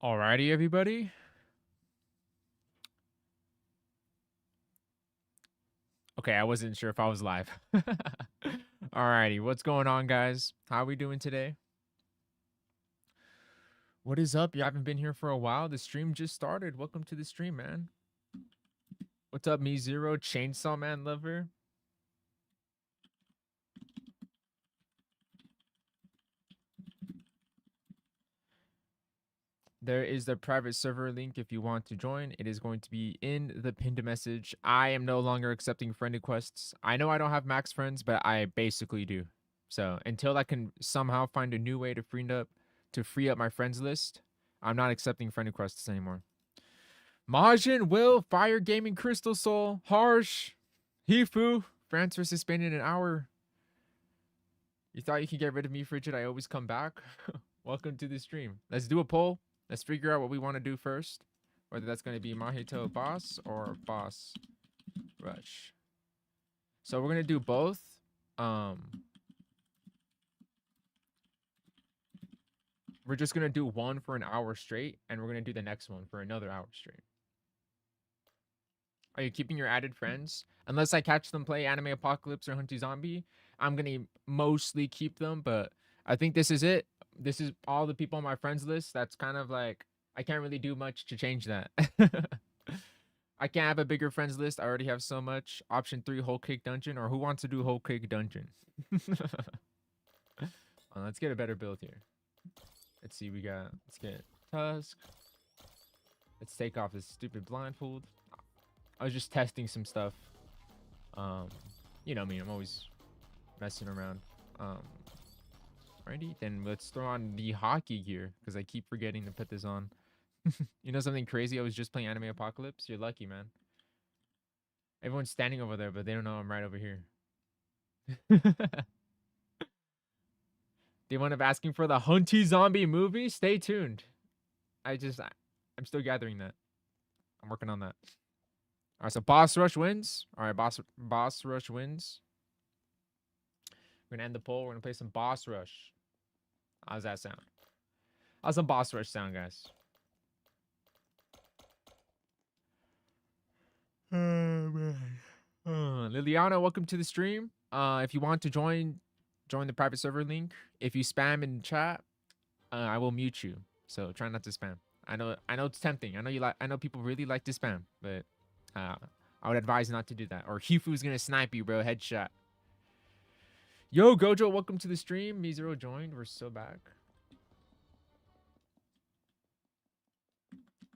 Alrighty, everybody. Okay, I wasn't sure if I was live. Alrighty, what's going on, guys? How are we doing today? What is up? You haven't been here for a while. The stream just started. Welcome to the stream, man. What's up, Me Zero, Chainsaw Man Lover? There is the private server link if you want to join. It is going to be in the pinned message. I am no longer accepting friend requests. I know I don't have max friends, but I basically do. So until I can somehow find a new way to free up my friends list, I'm not accepting friend requests anymore. Majin, Will, Fire Gaming, Crystal Soul, Harsh, Hifu, France versus Spain in an hour. You thought you could get rid of me, Frigid? I always come back. Welcome to the stream. Let's do a poll. Let's figure out what we want to do first. Whether that's going to be Mahito Boss or Boss Rush. So we're going to do both. We're just going to do one for an hour straight. And we're going to do the next one for another hour straight. Are you keeping your added friends? Unless I catch them play Anime Apocalypse or Hunty Zombie, I'm going to mostly keep them. But I think this is it. This is all the people on my friends list. That's kind of like, I can't really do much to change that. I can't have a bigger friends list. I already have so much. Option 3, Whole Cake Dungeon. Or who wants to do Whole Cake Dungeon? Let's get a better build here. Let's see, let's get Tusk. Let's take off this stupid blindfold. I was just testing some stuff. You know me, I'm always messing around. Righty, then let's throw on the hockey gear because I keep forgetting to put this on. You know something crazy? I was just playing Anime Apocalypse. You're lucky, man. Everyone's standing over there, but they don't know I'm right over here. They want to asking for the Hunty Zombie movie? Stay tuned. I'm still gathering that. I'm working on that. All right, so Boss Rush wins. All right, Boss Rush wins. We're gonna end the poll. We're gonna play some Boss Rush. How's that sound? How's some Boss Rush sound, guys? Oh man. Liliana, welcome to the stream. If you want to join the private server link. If you spam in chat, I will mute you. So try not to spam. I know it's tempting. I know people really like to spam, but I would advise not to do that. Or Hifu's gonna snipe you, bro. Headshot. Yo, Gojo, welcome to the stream. Me0 joined. We're so back.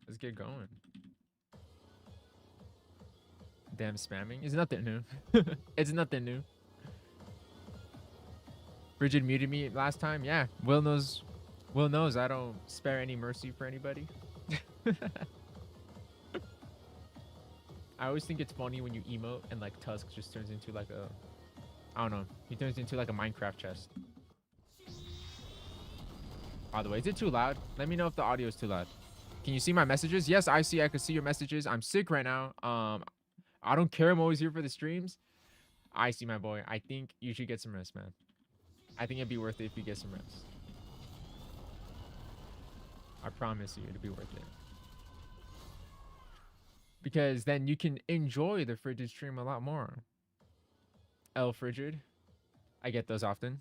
Let's get going. Damn spamming. It's nothing new. It's nothing new. Bridget muted me last time. Yeah, Will knows I don't spare any mercy for anybody. I always think it's funny when you emote and like Tusk just turns into like a, I don't know, he turns into like a Minecraft chest. By the way, is it too loud? Let me know if the audio is too loud. Can you see my messages? Yes, I can see your messages. I'm sick right now. I don't care. I'm always here for the streams. I see, my boy. I think you should get some rest, man. I think it'd be worth it if you get some rest. I promise you it'd be worth it. Because then you can enjoy the Frigid stream a lot more. L Frigid. I get those often.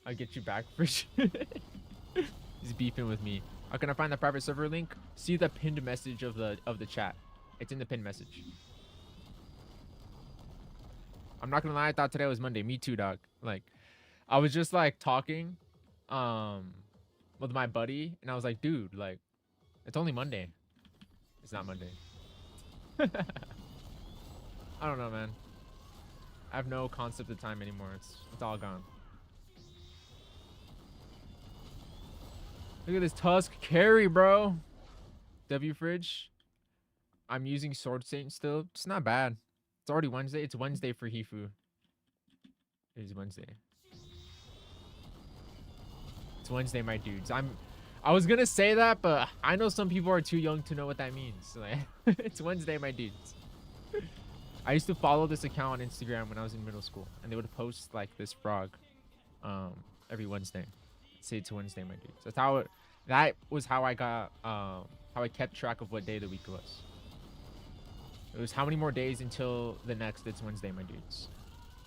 I'll get you back, Frigid. He's beefing with me. How can I find the private server link? See the pinned message of the chat. It's in the pinned message. I'm not gonna lie, I thought today was Monday. Me too, dog. Like, I was just like talking with my buddy, and I was like, dude, like, it's only Monday. It's not Monday. I don't know, man. I have no concept of time anymore. It's all gone. Look at this Tusk carry, bro. W Fridge. I'm using Sword Saint still. It's not bad. It's already Wednesday. It's Wednesday for Hifu. It is Wednesday. It's Wednesday, my dudes. I was gonna say that, but I know some people are too young to know what that means. Like, it's Wednesday, my dudes. I used to follow this account on Instagram when I was in middle school, and they would post like this frog every Wednesday. say it's Wednesday, my dudes. That's how it, that was how I got how I kept track of what day of the week it was. It was how many more days until the next it's Wednesday, my dudes.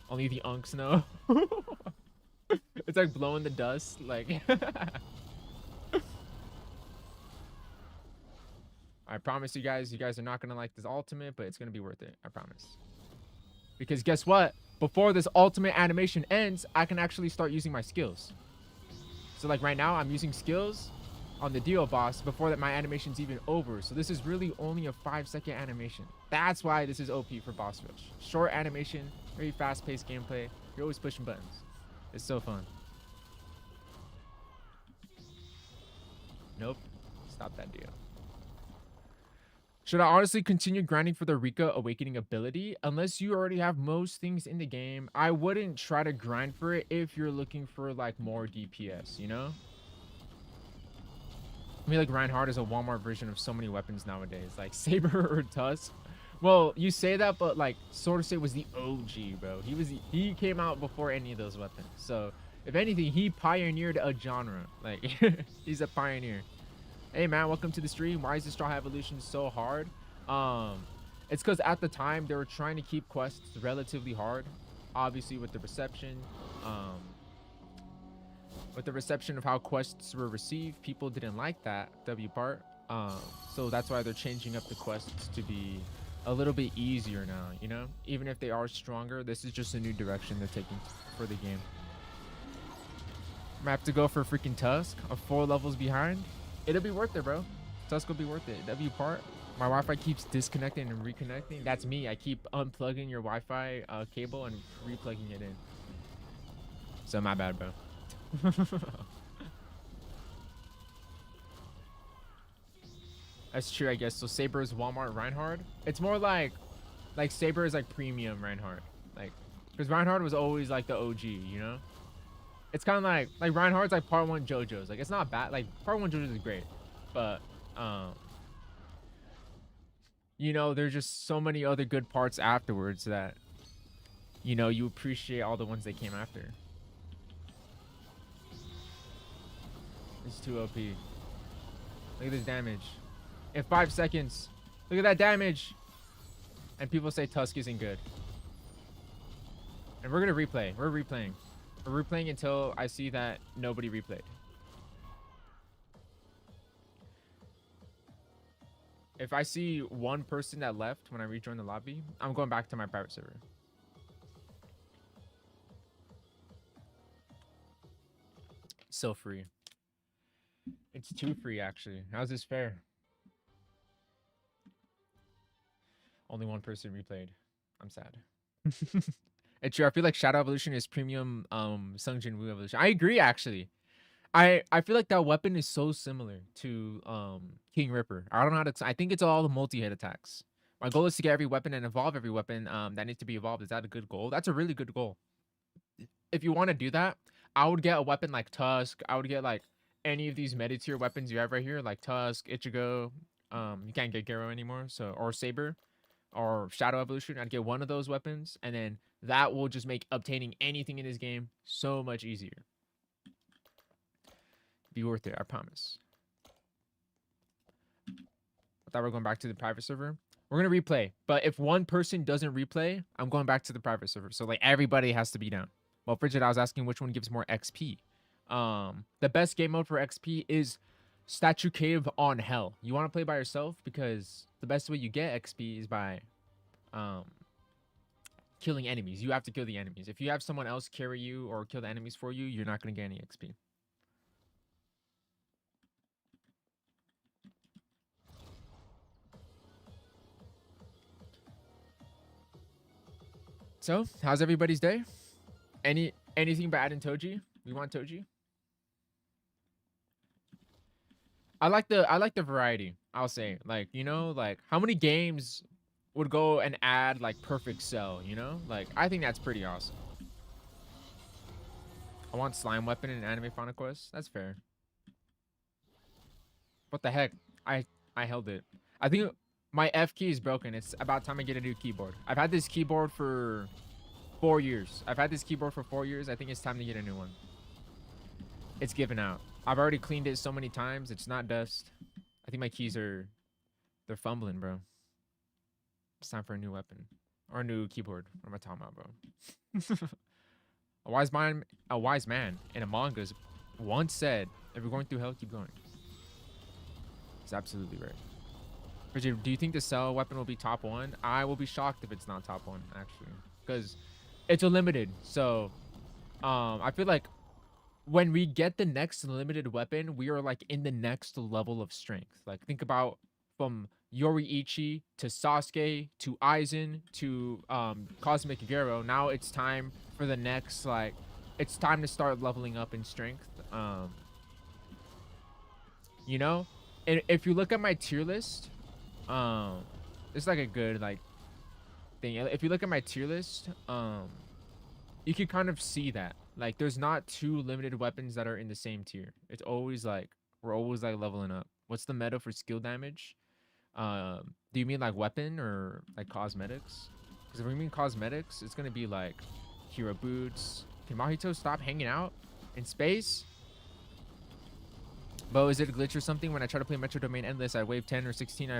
Only the unks know. It's like blowing the dust, like. I promise you guys are not gonna like this ultimate, but it's gonna be worth it. I promise. Because guess what? Before this ultimate animation ends, I can actually start using my skills. So like right now, I'm using skills on the Dio boss before that my animation's even over. So this is really only a 5-second animation. That's why this is OP for boss rush. Short animation, very fast-paced gameplay. You're always pushing buttons. It's so fun. Nope. Stop that Dio. Should I honestly continue grinding for the Rika Awakening ability? Unless you already have most things in the game, I wouldn't try to grind for it if you're looking for like more DPS, you know? I mean, like Reinhardt is a Walmart version of so many weapons nowadays, like Saber or Tusk. Well, you say that, but like Sword of State was the OG, bro. He came out before any of those weapons. So if anything, he pioneered a genre. Like he's a pioneer. Hey man, welcome to the stream. Why is the Straw Hat Evolution so hard? It's because at the time they were trying to keep quests relatively hard, obviously with the reception. With the reception of how quests were received, people didn't like that W part. So that's why they're changing up the quests to be a little bit easier now, you know? Even if they are stronger, this is just a new direction they're taking for the game. I'm gonna have to go for freaking Tusk, 4 levels behind. It'll be worth it, bro. Tusk will be worth it. W part. My Wi-Fi keeps disconnecting and reconnecting. That's me. I keep unplugging your Wi-Fi cable and replugging it in. So my bad, bro. That's true, I guess. So Saber is Walmart Reinhardt. It's more like Saber is like premium Reinhardt. Like, because Reinhardt was always like the OG, you know? It's kind of like Reinhardt's like part 1 JoJo's. Like, it's not bad. Like, part 1 JoJo's is great. But, you know, there's just so many other good parts afterwards that, you know, you appreciate all the ones they came after. It's too OP. Look at this damage. In 5 seconds. Look at that damage. And people say Tusk isn't good. And we're going to replay. We're replaying. We're replaying until I see that nobody replayed. If I see one person that left when I rejoin the lobby, I'm going back to my private server. So free. It's too free, actually. How's this fair? Only one person replayed. I'm sad. It's true. I feel like Shadow Evolution is premium Sungjin Woo Evolution. I agree, actually. I feel like that weapon is so similar to King Ripper. I don't know how to. I think it's all the multi-hit attacks. My goal is to get every weapon and evolve every weapon that needs to be evolved. Is that a good goal? That's a really good goal. If you want to do that, I would get a weapon like Tusk. I would get like any of these meta tier weapons you have right here, like Tusk, Ichigo. You can't get Garo anymore, so or Saber. Or Shadow Evolution. I'd get one of those weapons, and then that will just make obtaining anything in this game so much easier. Be worth it, I promise. I thought we were going back to the private server. We're gonna replay, but if one person doesn't replay, I'm going back to the private server. So like everybody has to be down. Well, Frigid, I was asking which one gives more XP. The best game mode for XP is Statue Cave on Hell. You want to play by yourself because the best way you get XP is by killing enemies. You have to kill the enemies. If you have someone else carry you or kill the enemies for you, you're not going to get any XP. So, how's everybody's day? Anything bad in Toji? We want Toji? I like the variety. I'll say, like, you know, like how many games would go and add like Perfect Cell, you know? Like, I think that's pretty awesome. I want Slime Weapon in Anime Final Quest. That's fair. What the heck? I held it. I think my F key is broken. It's about time I get a new keyboard. I've had this keyboard for 4 years. I think it's time to get a new one. it's given out. I've already cleaned it so many times. It's not dust. I think my keys are, they're fumbling, bro. It's time for a new weapon or a new keyboard. What am I talking about, bro? A wise man in a manga once said, if you're going through hell, keep going. He's absolutely right. Bridget, do you think the cell weapon will be top 1? I will be shocked if it's not top 1, actually. Because it's a limited. So, I feel like when we get the next limited weapon, we are like in the next level of strength. Like, think about from Yoriichi to Sasuke to Aizen to Cosmic Gero. Now it's time for the next, like, it's time to start leveling up in strength. You know, and if you look at my tier list, it's like a good like thing. If you look at my tier list, you can kind of see that like there's not 2 limited weapons that are in the same tier. It's always like we're always like leveling up. What's the meta for skill damage? Do you mean like weapon or like cosmetics? Because if we mean cosmetics, it's gonna be like hero boots. Can Mahito stop hanging out in space? Bo, is it a glitch or something? When I try to play Metro Domain Endless at wave 10 or 16,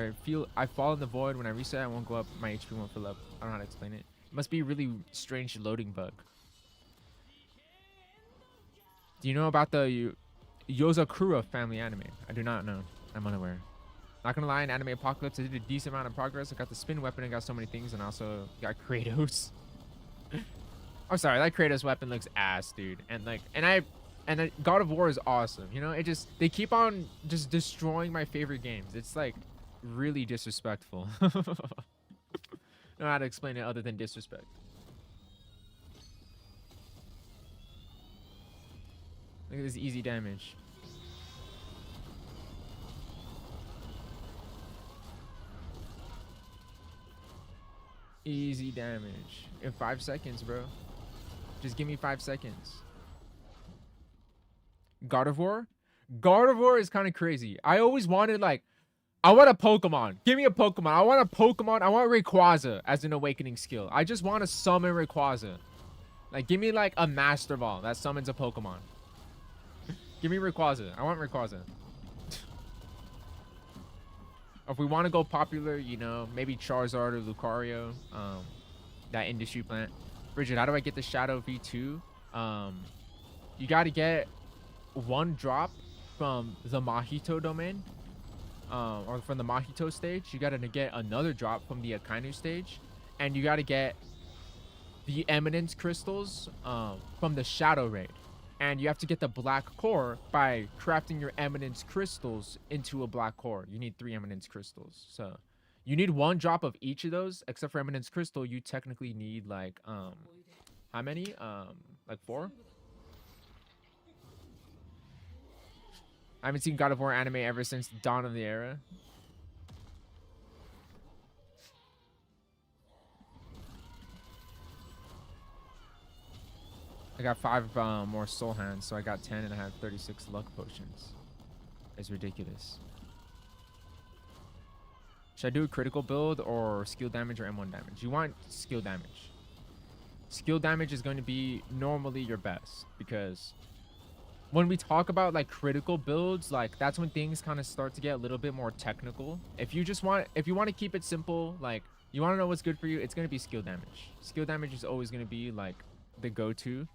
I fall in the void. When I reset, I won't go up. My HP won't fill up. I don't know how to explain it. It must be a really strange loading bug. Do you know about the Yozakura family anime? I do not know. I'm unaware. Not gonna lie, in Anime Apocalypse, I did a decent amount of progress. I got the spin weapon and got so many things, and also got Kratos. I'm sorry, that Kratos weapon looks ass, dude. And like, and God of War is awesome. You know, they keep on just destroying my favorite games. It's like really disrespectful. I don't know how to explain it other than disrespect. Look at this easy damage. Easy damage in 5 seconds, bro. Just give me 5 seconds. God of War? God of War is kind of crazy. I always wanted, like, I want a Pokemon. Give me a Pokemon. I want a Pokemon. I want Rayquaza as an awakening skill. I just want to summon Rayquaza. Like, give me, like, a Master Ball that summons a Pokemon. Give me Rayquaza. I want Rayquaza. If we want to go popular, you know, maybe Charizard or Lucario. That industry plant. Bridget, how do I get the Shadow V2? You got to get 1 drop from the Mahito domain, or from the Mahito stage. You got to get another drop from the Akainu stage, and you got to get the Eminence crystals from the Shadow raid, and you have to get the black core by crafting your Eminence crystals into a black core. You need 3 Eminence crystals, so you need 1 drop of each of those. Except for Eminence crystal, you technically need like how many? Like 4. I haven't seen God of War anime ever since Dawn of the Era. I got 5 more soul hands, so I got 10 and I have 36 luck potions. It's ridiculous. Should I do a critical build or skill damage or M1 damage? You want skill damage. Skill damage is going to be normally your best, because when we talk about like critical builds, like that's when things kind of start to get a little bit more technical. If you want to keep it simple, like you want to know what's good for you, it's going to be skill damage. Skill damage is always going to be like the go-to.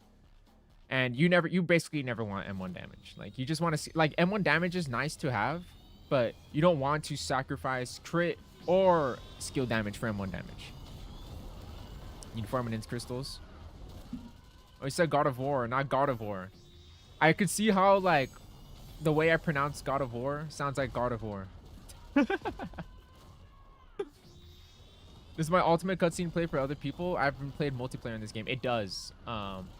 And you basically never want M1 damage. Like you just want to see, like M1 damage is nice to have, but you don't want to sacrifice crit or skill damage for M1 damage. You need 4 Eminence crystals. Oh, you said God of War, not God of War. I could see how, like, the way I pronounce God of War sounds like God of War. This is my ultimate cutscene play for other people. I haven't played multiplayer in this game. It does.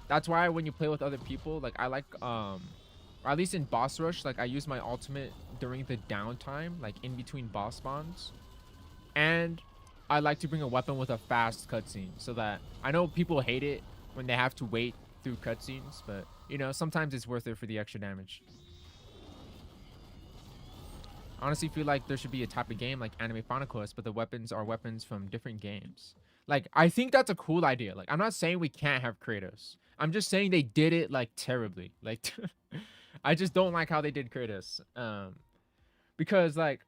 That's why when you play with other people, like, I like, or at least in boss rush, like, I use my ultimate during the downtime, like, in between boss spawns. And I like to bring a weapon with a fast cutscene, so that I know people hate it when they have to wait through cutscenes, but you know, sometimes it's worth it for the extra damage. I honestly feel like there should be a type of game like Anime Final Quest, but the weapons are weapons from different games. Like, I think that's a cool idea. Like, I'm not saying we can't have Kratos. I'm just saying they did it like terribly. Like, I just don't like how they did Kratos. Because like,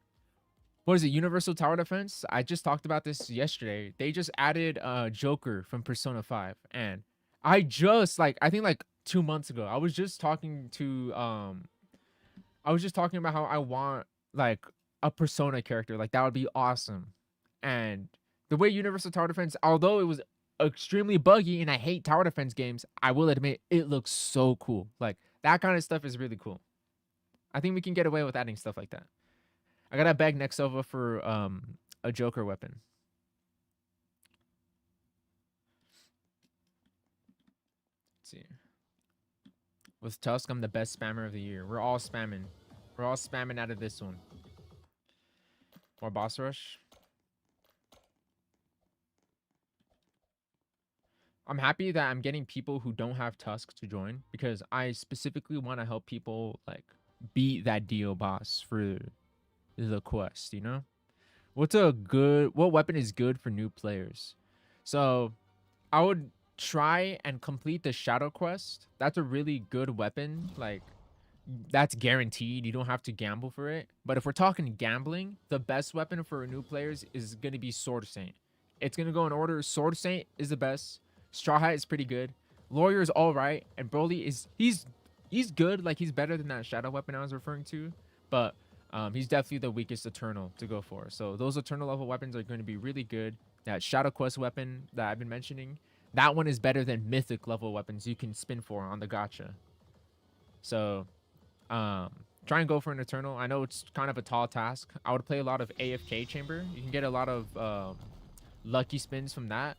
what is it? Universal Tower Defense. I just talked about this yesterday. They just added Joker from Persona 5, and I just like I think like 2 months ago, I was just talking about how I want like a Persona character. Like that would be awesome. And the way Universal Tower Defense, although it was extremely buggy and I hate tower defense games, I will admit it looks so cool. Like that kind of stuff is really cool. I think we can get away with adding stuff like that. I gotta beg Nexova for a Joker weapon. Let's see. With Tusk, I'm the best spammer of the year. We're all spamming. We're all spamming out of this one. More boss rush. I'm happy that I'm getting people who don't have Tusk to join because I specifically want to help people like beat that Dio boss for the quest, you know? What weapon is good for new players? So I would try and complete the Shadow Quest. That's a really good weapon. Like that's guaranteed. You don't have to gamble for it. But if we're talking gambling, the best weapon for new players is going to be Sword Saint. It's going to go in order. Sword Saint is the best. Straw Hat is pretty good. Lawyer is all right. And Broly is, he's good. Like he's better than that shadow weapon I was referring to. But he's definitely the weakest Eternal to go for. So those Eternal level weapons are going to be really good. That Shadow Quest weapon that I've been mentioning, that one is better than Mythic level weapons you can spin for on the gacha. So try and go for an Eternal. I know it's kind of a tall task. I would play a lot of AFK Chamber. You can get a lot of lucky spins from that.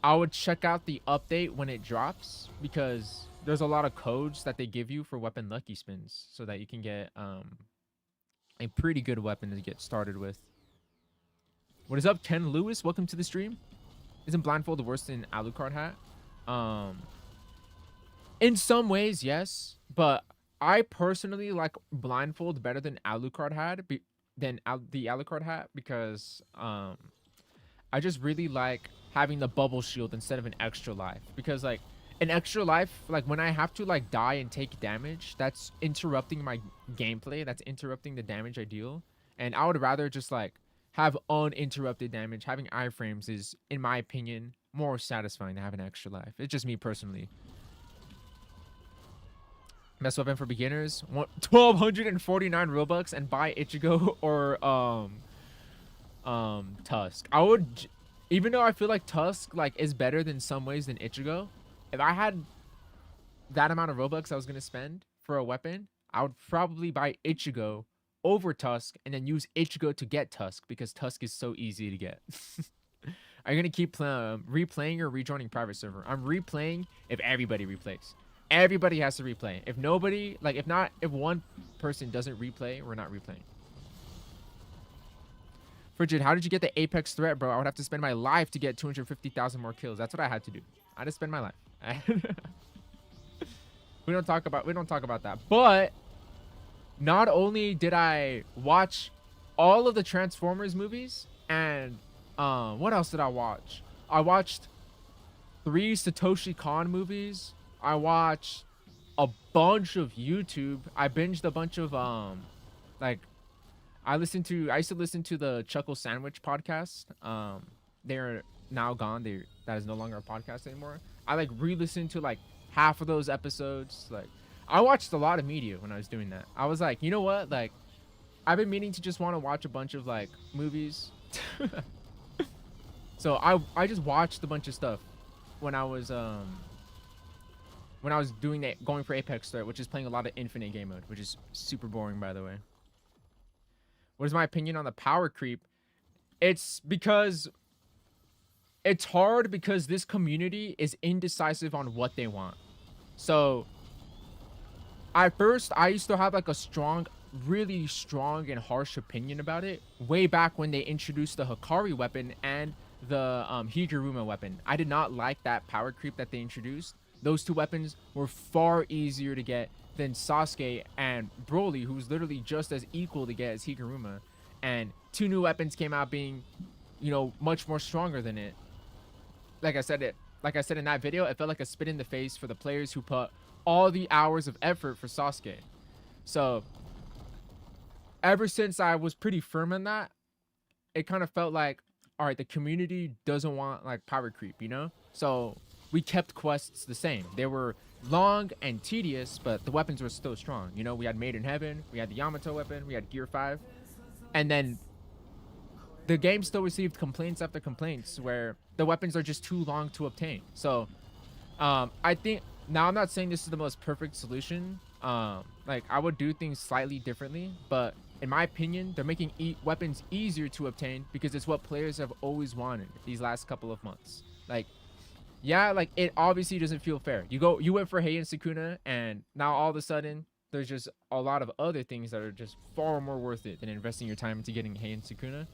I would check out the update when it drops because there's a lot of codes that they give you for weapon lucky spins so that you can get a pretty good weapon to get started with. What is up, Ken Lewis? Welcome to the stream. Isn't Blindfold worse than Alucard Hat? In some ways, yes, but I personally like Blindfold better than Alucard Hat the Alucard Hat because I just really like having the bubble shield instead of an extra life because like an extra life, like when I have to like die and take damage, that's interrupting my gameplay. That's interrupting the damage I deal. And I would rather just like have uninterrupted damage. Having iframes is, in my opinion, more satisfying than having an extra life. It's just me personally. Best weapon for beginners, 1,249 Robux and buy Ichigo or Tusk. I would, even though I feel like Tusk like is better than some ways than Ichigo, if I had that amount of Robux I was gonna spend for a weapon, I would probably buy Ichigo over Tusk and then use Ichigo to get Tusk because Tusk is so easy to get. Are you gonna keep replaying or rejoining private server? I'm replaying if everybody replays. Everybody has to replay. If nobody, like if one person doesn't replay, we're not replaying. Frigid, how did you get the Apex threat, bro? I would have to spend my life to get 250,000 more kills. That's what I had to do. I had to spend my life. We don't talk about that. But not only did I watch all of the Transformers movies, and what else did I watch? I watched 3 Satoshi Kon movies. I watched a bunch of YouTube. I binged a bunch of like I used to listen to the Chuckle Sandwich podcast. They're now gone. That is no longer a podcast anymore. I like re-listened to like half of those episodes. Like I watched a lot of media when I was doing that. I was like, you know what? Like I've been meaning to just want to watch a bunch of like movies. So I just watched a bunch of stuff when I was doing that, going for Apex threat, which is playing a lot of infinite game mode, which is super boring, by the way. What is my opinion on the power creep? It's because it's hard because this community is indecisive on what they want. So at first I used to have like a really strong and harsh opinion about it way back when they introduced the Hikari weapon and the Higuruma weapon. I did not like that power creep that they introduced. Those two weapons were far easier to get than Sasuke and Broly, who's literally just as equal to get as Higuruma. And 2 new weapons came out being, you know, much more stronger than it. Like I said in that video, it felt like a spit in the face for the players who put all the hours of effort for Sasuke. So ever since I was pretty firm on that, it kind of felt like, all right, the community doesn't want like power creep, you know? So we kept quests the same. They were long and tedious, but the weapons were still strong. You know, we had Made in Heaven, we had the Yamato weapon, we had Gear 5. And then the game still received complaints after complaints where the weapons are just too long to obtain. So I think, now I'm not saying this is the most perfect solution. Like I would do things slightly differently, but in my opinion, they're making weapons easier to obtain because it's what players have always wanted these last couple of months. Like, yeah, like it obviously doesn't feel fair. You went for Hei and Sukuna, and now all of a sudden there's just a lot of other things that are just far more worth it than investing your time into getting Hei and Sukuna.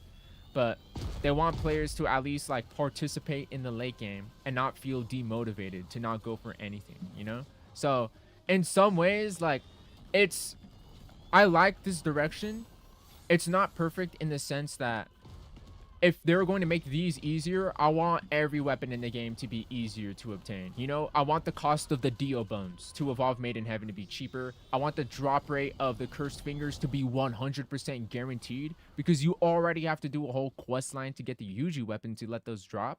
But they want players to at least like participate in the late game and not feel demotivated to not go for anything, you know? So in some ways, like I like this direction. It's not perfect in the sense that if they're going to make these easier, I want every weapon in the game to be easier to obtain. You know, I want the cost of the Dio bones to evolve Made in Heaven to be cheaper. I want the drop rate of the Cursed Fingers to be 100% guaranteed, because you already have to do a whole quest line to get the Yuji weapon to let those drop.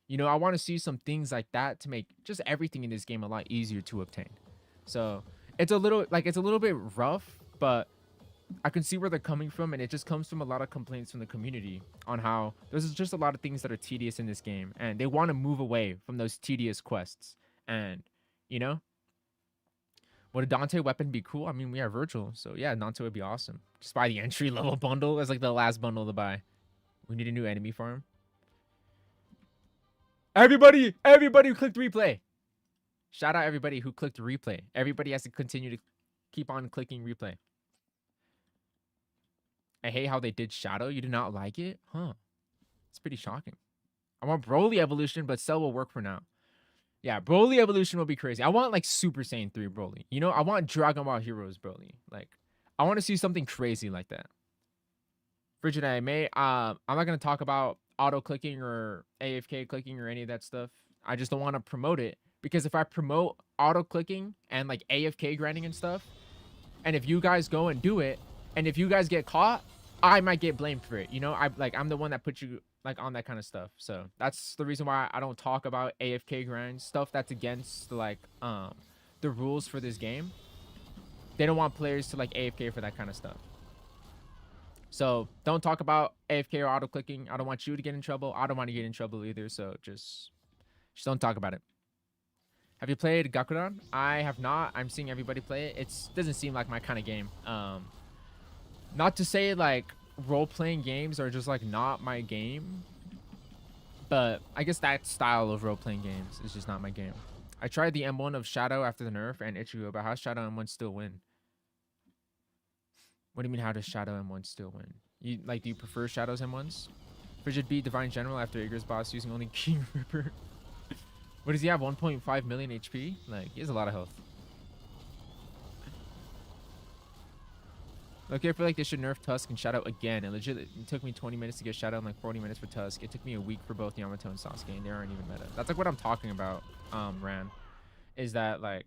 You know, I want to see some things like that to make just everything in this game a lot easier to obtain. So it's a little bit rough, but I can see where they're coming from, and it just comes from a lot of complaints from the community on how there's just a lot of things that are tedious in this game, and they want to move away from those tedious quests. And, you know, would a Dante weapon be cool? I mean, we have Virgil, so yeah, Dante would be awesome. Just buy the entry level bundle as like the last bundle to buy. We need a new enemy farm. Everybody who clicked replay. Shout out everybody who clicked replay. Everybody has to continue to keep on clicking replay. I hate how they did Shadow. You do not like it? Huh. It's pretty shocking. I want Broly evolution, but Cell will work for now. Yeah, Broly evolution will be crazy. I want like Super Saiyan 3 Broly. You know, I want Dragon Ball Heroes Broly. Like, I want to see something crazy like that. Frigid Anime, I'm not going to talk about auto clicking or AFK clicking or any of that stuff. I just don't want to promote it, because if I promote auto clicking and like AFK grinding and stuff, and if you guys go and do it, and if you guys get caught, I might get blamed for it. You know, I'm the one that put you like on that kind of stuff. So that's the reason why I don't talk about AFK grinds, stuff that's against like the rules for this game. They don't want players to like AFK for that kind of stuff. So don't talk about AFK or auto clicking. I don't want you to get in trouble. I don't want to get in trouble either. So just don't talk about it. Have you played Gakuran? I have not. I'm seeing everybody play it. It doesn't seem like my kind of game. Not to say like role-playing games are just like not my game, but I guess that style of role-playing games is just not my game. I tried the M1 of Shadow after the nerf and Ichigo, but how Shadow M1 still win? What do you mean, how does Shadow M1 still win? Do you prefer Shadow's M1s? Frigid B Divine General after Ager's boss using only King Ripper. What does he have? 1.5 million HP? Like, he has a lot of health. Okay, I feel like they should nerf Tusk and Shadow again. It took me 20 minutes to get Shadow and like 40 minutes for Tusk. It took me a week for both Yamato and Sasuke, and they aren't even meta. That's like what I'm talking about, Ran. Is that like,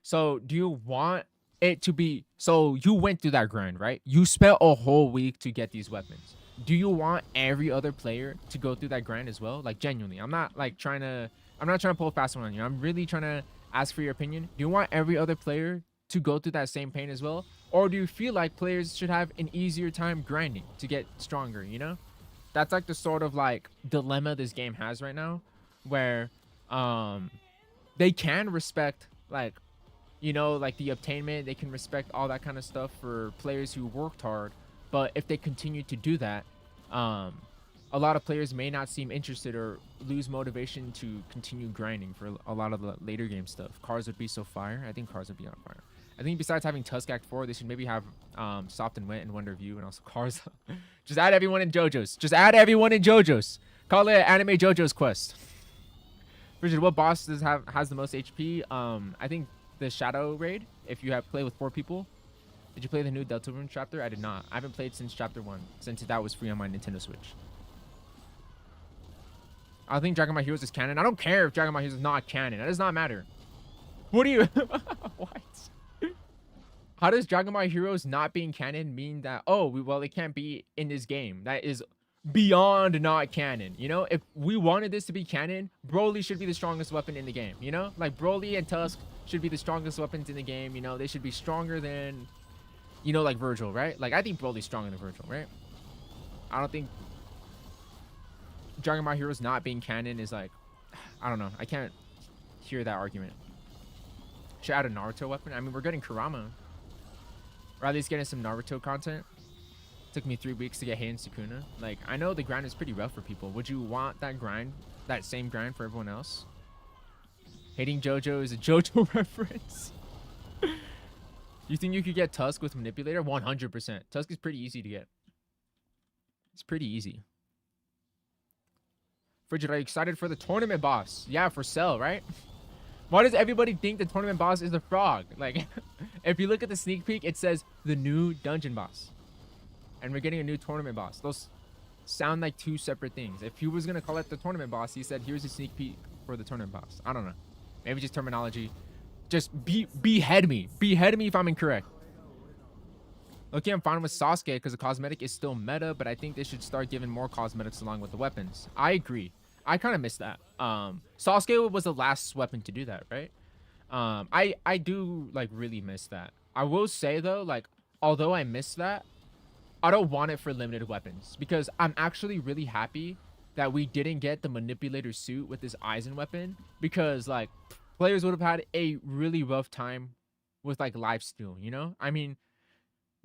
so do you want it to be, so you went through that grind, right? You spent a whole week to get these weapons. Do you want every other player to go through that grind as well? Like, genuinely, I'm not trying to pull a fast one on you. I'm really trying to ask for your opinion. Do you want every other player to go through that same pain as well? Or do you feel like players should have an easier time grinding to get stronger, you know? That's like the sort of like dilemma this game has right now, where they can respect like, you know, like the obtainment, they can respect all that kind of stuff for players who worked hard, but if they continue to do that, a lot of players may not seem interested or lose motivation to continue grinding for a lot of the later game stuff. Cars would be so fire. I think cars would be on fire. I think besides having Tusk Act 4, they should maybe have Soft and Wet and Wonder View, and also cars. Just add everyone in JoJo's. Just add everyone in JoJo's. Call it Anime JoJo's Quest. Richard, what boss has the most HP? I think the Shadow Raid, if you have played with 4 people. Did you play the new Deltarune chapter? I did not. I haven't played since chapter 1, since that was free on my Nintendo Switch. I think Dragon Ball Heroes is canon. I don't care if Dragon Ball Heroes is not canon. That does not matter. What do you... What? How does Dragon Ball Heroes not being canon mean that, oh, well, it can't be in this game? That is beyond not canon. You know, if we wanted this to be canon, Broly should be the strongest weapon in the game. You know, like Broly and Tusk should be the strongest weapons in the game. You know, they should be stronger than, you know, like Virgil, right? Like, I think Broly's stronger than Virgil, right? I don't think Dragon Ball Heroes not being canon is like, I don't know. I can't hear that argument. Should add a Naruto weapon. I mean, we're getting Kurama. Or at least getting some Naruto content. Took me 3 weeks to get Heian Sukuna. Like, I know the grind is pretty rough for people. Would you want that grind, that same grind for everyone else? Hating JoJo is a JoJo reference. You think you could get Tusk with Manipulator? 100%. Tusk is pretty easy to get. It's pretty easy. Frigid, are you excited for the tournament boss? Yeah, for Cell, right? Why does everybody think the tournament boss is the frog? Like, if you look at the sneak peek, it says the new dungeon boss. And we're getting a new tournament boss. Those sound like two separate things. If he was going to call it the tournament boss, he said, here's a sneak peek for the tournament boss. I don't know. Maybe just terminology. Just behead me. Behead me if I'm incorrect. Okay, I'm fine with Sasuke because the cosmetic is still meta, but I think they should start giving more cosmetics along with the weapons. I agree. I kind of missed that. Sasuke was the last weapon to do that, right? I do, like, really miss that. I will say, though, like, although I missed that, I don't want it for limited weapons because I'm actually really happy that we didn't get the manipulator suit with this Aizen weapon because, like, players would have had a really rough time with, like, lifesteal, you know? I mean,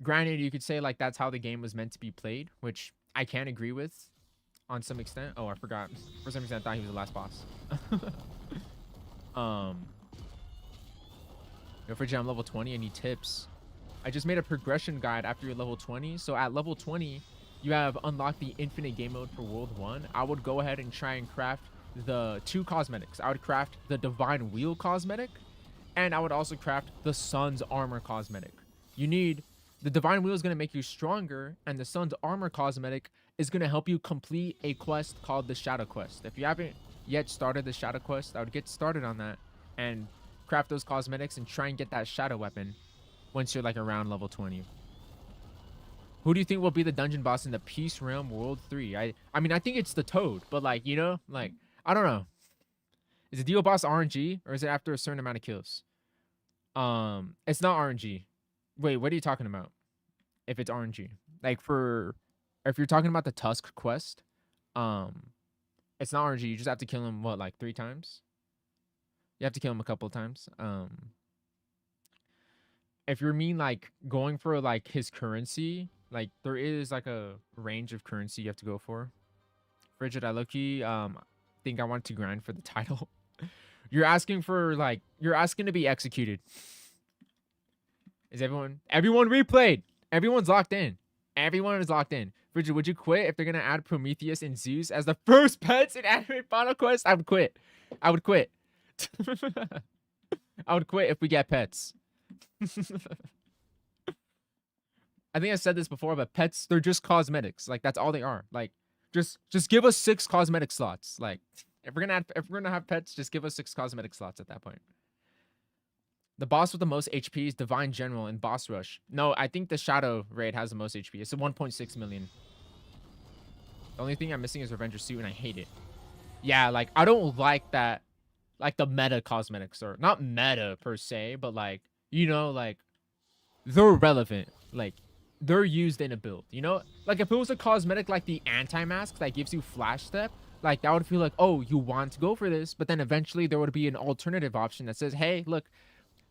granted, you could say, like, that's how the game was meant to be played, which I can agree with on some extent. Oh, I forgot. For some reason, I thought he was the last boss. Yo, Frigid, I'm level 20. I need tips. I just made a progression guide after you're level 20. So at level 20, you have unlocked the infinite game mode for World 1. I would go ahead and try and craft the 2 cosmetics. I would craft the Divine Wheel cosmetic, and I would also craft the Sun's Armor cosmetic. You need... The Divine Wheel is going to make you stronger, and the Sun's Armor cosmetic is going to help you complete a quest called the Shadow Quest. If you haven't yet started the Shadow Quest, I would get started on that and craft those cosmetics and try and get that Shadow Weapon once you're, like, around level 20. Who do you think will be the dungeon boss in the Peace Realm World 3? I mean, I think it's the Toad, but, like, you know, like, I don't know. Is the Dio boss RNG, or is it after a certain amount of kills? It's not RNG. Wait, what are you talking about? If it's RNG, like if you're talking about the Tusk quest, it's not RNG. You just have to kill him, what, like 3 times? You have to kill him a couple of times. If you mean like going for like his currency, like there is like a range of currency you have to go for. Frigid, I low-key think I want to grind for the title. You're asking for, like, you're asking to be executed. Is everyone replayed? Everyone's locked in. Everyone is locked in. Frigid, would you quit if they're gonna add Prometheus and Zeus as the first pets in Anime Final Quest? I would quit. I would quit. I would quit if we get pets. I think I said this before, but pets, they're just cosmetics. Like, that's all they are. Like, just give us 6 cosmetic slots. Like, if we're gonna have pets, just give us 6 cosmetic slots at that point. The boss with the most HP is Divine General in Boss Rush. No, I think the Shadow Raid has the most HP. It's a 1.6 million. The only thing I'm missing is Revenger Suit, and I hate it. Yeah, like, I don't like that, like, the meta cosmetics, or not meta per se, but, like, you know, like, they're relevant. Like, they're used in a build, you know? Like, if it was a cosmetic like the anti-mask that gives you Flash Step, like, that would feel like, oh, you want to go for this, but then eventually there would be an alternative option that says, hey, look,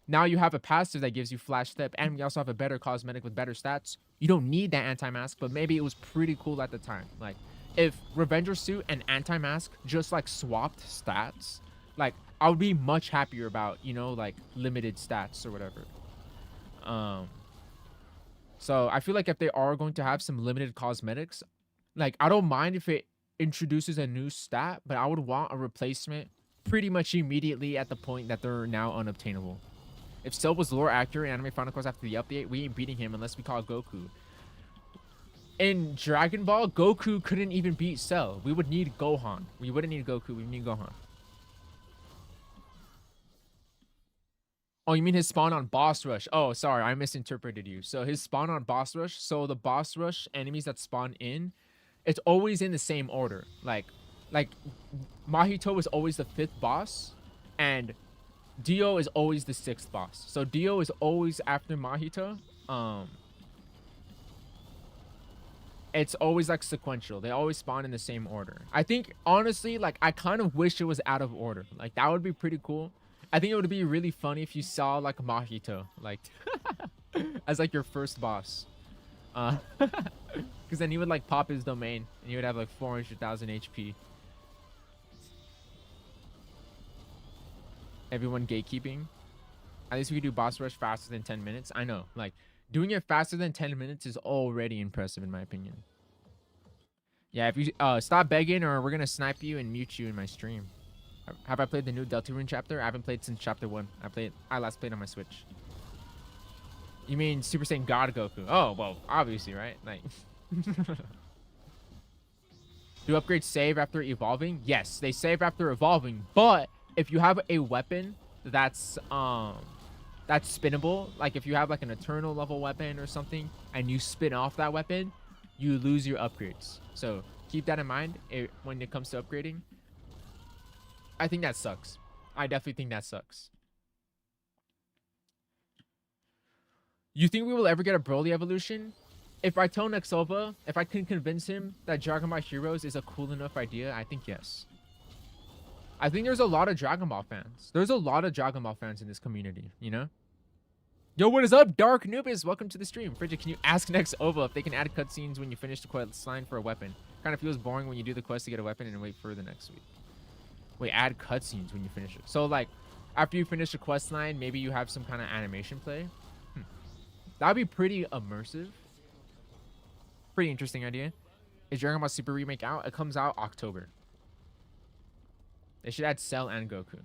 now you have a passive that gives you Flash Step, and we also have a better cosmetic with better stats. You don't need that anti-mask, but maybe it was pretty cool at the time. Like, if Revenger Suit and anti-mask just, like, swapped stats, like, I would be much happier about, you know, like, limited stats or whatever. So I feel like if they are going to have some limited cosmetics, like, I don't mind if it introduces a new stat, but I would want a replacement pretty much immediately at the point that they're now unobtainable. If Cell was lore accurate in Anime Final Quest after the update, we ain't beating him unless we call Goku. In Dragon Ball, Goku couldn't even beat Cell. We would need Gohan. We wouldn't need Goku. We need Gohan. Oh, you mean his spawn on boss rush? Oh, sorry, I misinterpreted you. So his spawn on boss rush. So the boss rush enemies that spawn in, it's always in the same order. Like Mahito is always the 5th boss, and Dio is always the 6th boss. So Dio is always after Mahito. It's always like sequential. They always spawn in the same order. I think honestly, like I kind of wish it was out of order. Like that would be pretty cool. I think it would be really funny if you saw like Mahito like as like your first boss. Because then he would like pop his domain and he would have like 400,000 HP. Everyone gatekeeping. At least we could do boss rush faster than 10 minutes. I know, like doing it faster than 10 minutes is already impressive in my opinion. Yeah, if you stop begging or we're gonna snipe you and mute you in my stream. Have I played the new Deltarune chapter? I haven't played since chapter 1. I last played on my Switch. You mean Super Saiyan God Goku? Oh, well, obviously, right? Like, do upgrades save after evolving? Yes, they save after evolving. But if you have a weapon that's spinnable, like if you have like an eternal level weapon or something, and you spin off that weapon, you lose your upgrades. So keep that in mind when it comes to upgrading. I think that sucks. I definitely think that sucks. You think we will ever get a Broly evolution? If I tell Nexova, if I can convince him that Dragon Ball Heroes is a cool enough idea, I think yes. I think there's a lot of Dragon Ball fans. There's a lot of Dragon Ball fans in this community, you know? Yo, what is up, Dark Nubis? Welcome to the stream. Frigid, can you ask Nexova if they can add cutscenes when you finish the quest line for a weapon? Kind of feels boring when you do the quest to get a weapon and wait for the next week. Wait, add cutscenes when you finish it. So, like, after you finish a quest line, maybe you have some kind of animation play. That'd be pretty immersive. Pretty interesting idea. Is Dragon Ball Super Remake out? It comes out October. They should add Cell and Goku.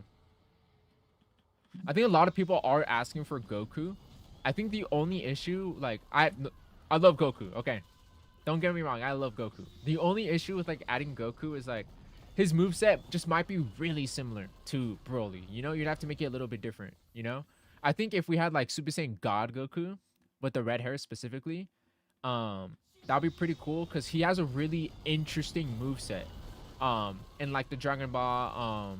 I think a lot of people are asking for Goku. I think the only issue, like, I love Goku. Okay, don't get me wrong. I love Goku. The only issue with like adding Goku is like his moveset just might be really similar to Broly. You know, you'd have to make it a little bit different. You know, I think if we had like Super Saiyan God Goku with the red hair specifically, that'd be pretty cool because he has a really interesting moveset. In like the Dragon Ball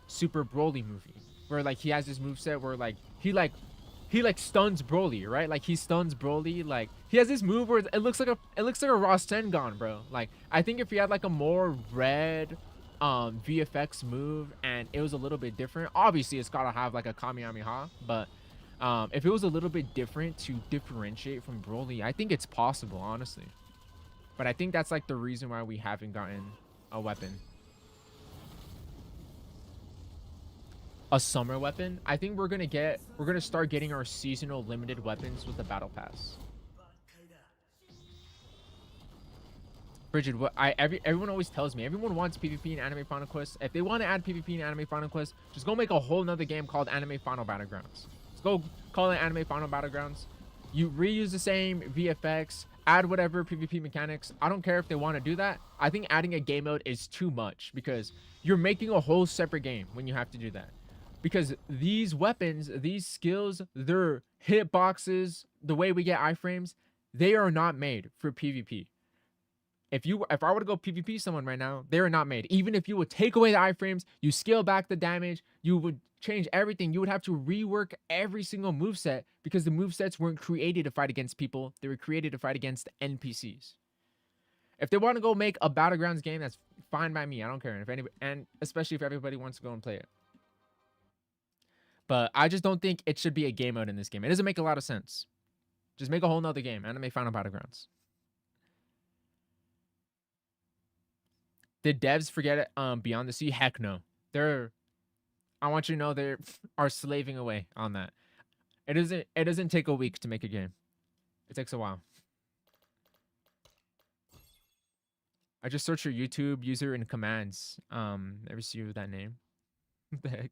Super Broly movie, where like he has this moveset where like he stuns Broly, right? Like he stuns Broly. Like he has this move where it looks like a Rasengan, bro. Like I think if he had like a more red VFX move and it was a little bit different, obviously it's gotta have like a Kamehameha, but if it was a little bit different to differentiate from Broly, I think it's possible, honestly. But I think that's like the reason why we haven't gotten a weapon. A summer weapon? I think we're gonna start getting our seasonal limited weapons with the battle pass. Bridget, everyone always tells me everyone wants PvP in Anime Final Quest. If they want to add PvP in Anime Final Quest, just go make a whole nother game called Anime Final Battlegrounds. Let's go call it Anime Final Battlegrounds. You reuse the same VFX, add whatever PvP mechanics. I don't care if they want to do that. I think adding a game mode is too much because you're making a whole separate game when you have to do that. Because these weapons, these skills, their hitboxes, the way we get iframes, they are not made for PvP. If I were to go PvP someone right now, they are not made. Even if you would take away the iframes, you scale back the damage, you would change everything. You would have to rework every single moveset because the movesets weren't created to fight against people. They were created to fight against NPCs. If they want to go make a Battlegrounds game, that's fine by me. I don't care. And especially if everybody wants to go and play it. But I just don't think it should be a game mode in this game. It doesn't make a lot of sense. Just make a whole nother game. Anime Final Battlegrounds. Did devs forget it, Beyond the Sea? Heck no. I want you to know they are slaving away on that. It doesn't take a week to make a game. It takes a while. I just searched your YouTube user in commands. Never see you with that name. What the heck?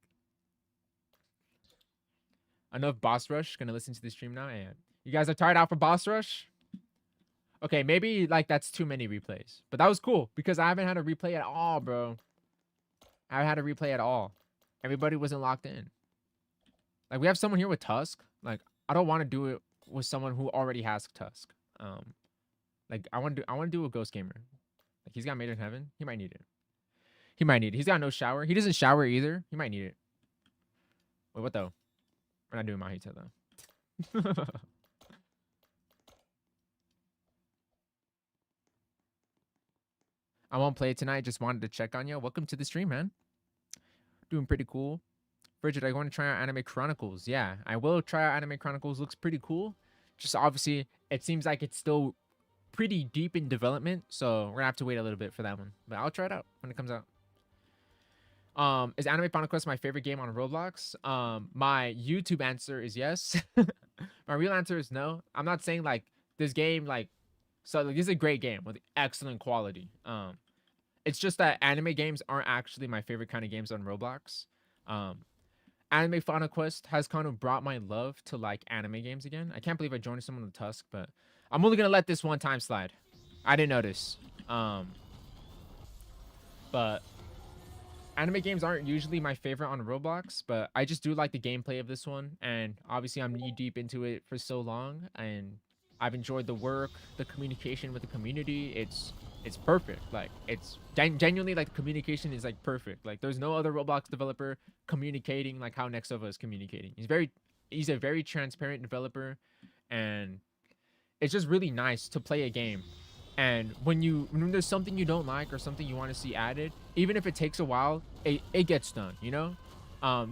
Enough Boss Rush. Gonna listen to the stream now. And you guys are tired out for Boss Rush? Okay, maybe like that's too many replays. But that was cool because I haven't had a replay at all, bro. I haven't had a replay at all. Everybody wasn't locked in. Like we have someone here with Tusk. Like I don't want to do it with someone who already has Tusk. Like I want to do a Ghost Gamer. Like he's got Made in Heaven. He might need it. He might need it. He's got no shower. He doesn't shower either. He might need it. Wait, what though? We're not doing mahito though. I won't play it tonight. Just wanted to check on you. Welcome to the stream, man. Doing pretty cool. Frigid, I want to try out Anime Chronicles. Yeah, I will try out Anime Chronicles. Looks pretty cool. Just obviously, it seems like it's still pretty deep in development, so we're gonna have to wait a little bit for that one. But I'll try it out when it comes out. Is Anime Final Quest my favorite game on Roblox? My YouTube answer is yes. My real answer is no. I'm not saying like this game like so like, this is a great game with excellent quality. It's just that anime games aren't actually my favorite kind of games on Roblox. Anime Final Quest has kind of brought my love to like anime games again. I can't believe I joined someone with Tusk, but I'm only gonna let this one time slide. I didn't notice. But anime games aren't usually my favorite on Roblox, but I just do like the gameplay of this one, and obviously I'm knee deep into it for so long, and I've enjoyed the work, the communication with the community. It's perfect. Like it's genuinely like the communication is like perfect. Like there's no other Roblox developer communicating like how Nexova is communicating. He's a very transparent developer, and it's just really nice to play a game. And when there's something you don't like or something you want to see added, even if it takes a while, it gets done, you know?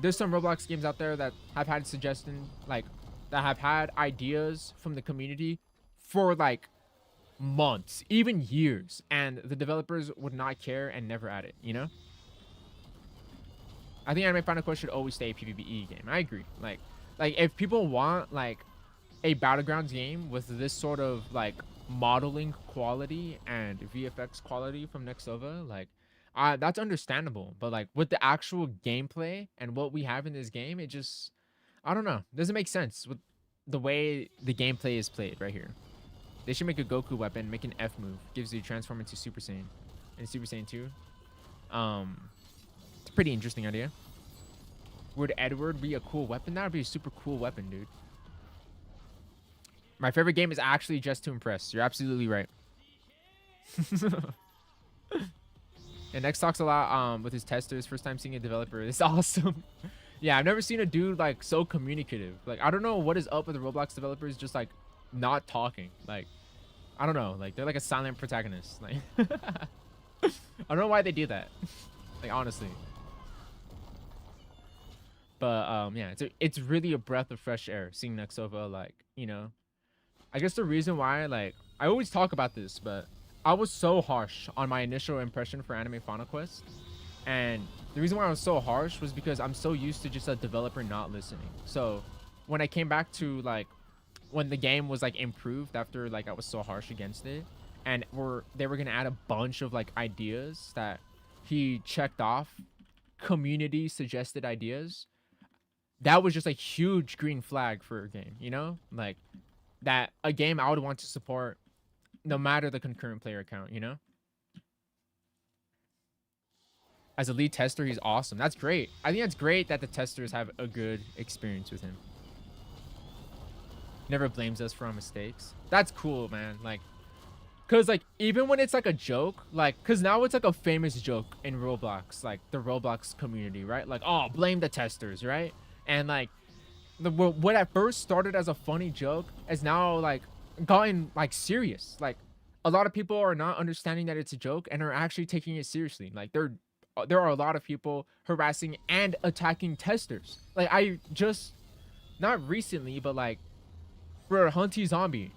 There's some Roblox games out there that have had suggestions, like, that have had ideas from the community for, like, months, even years, and the developers would not care and never add it, you know? I think Anime Final Quest should always stay a PvE game. I agree. Like if people want, like, a Battlegrounds game with this sort of, like, modeling quality and VFX quality from Nexova, like that's understandable, but like with the actual gameplay and what we have in this game, it just I don't know, doesn't make sense with the way the gameplay is played right here. They should make a Goku weapon, make an F move, gives you transform into Super Saiyan and Super Saiyan 2. It's a pretty interesting idea. Would Edward be a cool weapon? That would be a super cool weapon, dude. My favorite game is actually Just to Impress. You're absolutely right. And Next talks a lot with his testers. First time seeing a developer. It's awesome. Yeah, I've never seen a dude like so communicative. Like I don't know what is up with the Roblox developers just like not talking. Like I don't know. Like they're like a silent protagonist. Like I don't know why they do that. Like honestly. But yeah, it's really a breath of fresh air seeing Nexova, like, you know. I guess the reason why, like, I always talk about this, but I was so harsh on my initial impression for Anime Final Quest. And the reason why I was so harsh was because I'm so used to just a developer not listening. So when I came back to, like, when the game was, like, improved after, like, I was so harsh against it, and they were going to add a bunch of, like, ideas that he checked off, community suggested ideas, that was just a huge green flag for a game, you know? Like, that a game I would want to support no matter the concurrent player count, you know? As a lead tester, he's awesome. That's great. I think that's great that the testers have a good experience with him. Never blames us for our mistakes. That's cool, man. Like, cause like even when it's like a joke, like, cause now it's like a famous joke in Roblox, like the Roblox community, right? Like, oh, blame the testers, right? And like what at first started as a funny joke has now like gotten like serious. Like a lot of people are not understanding that it's a joke and are actually taking it seriously. Like there are a lot of people harassing and attacking testers. Like I just not recently, but like for Hunty Zombie,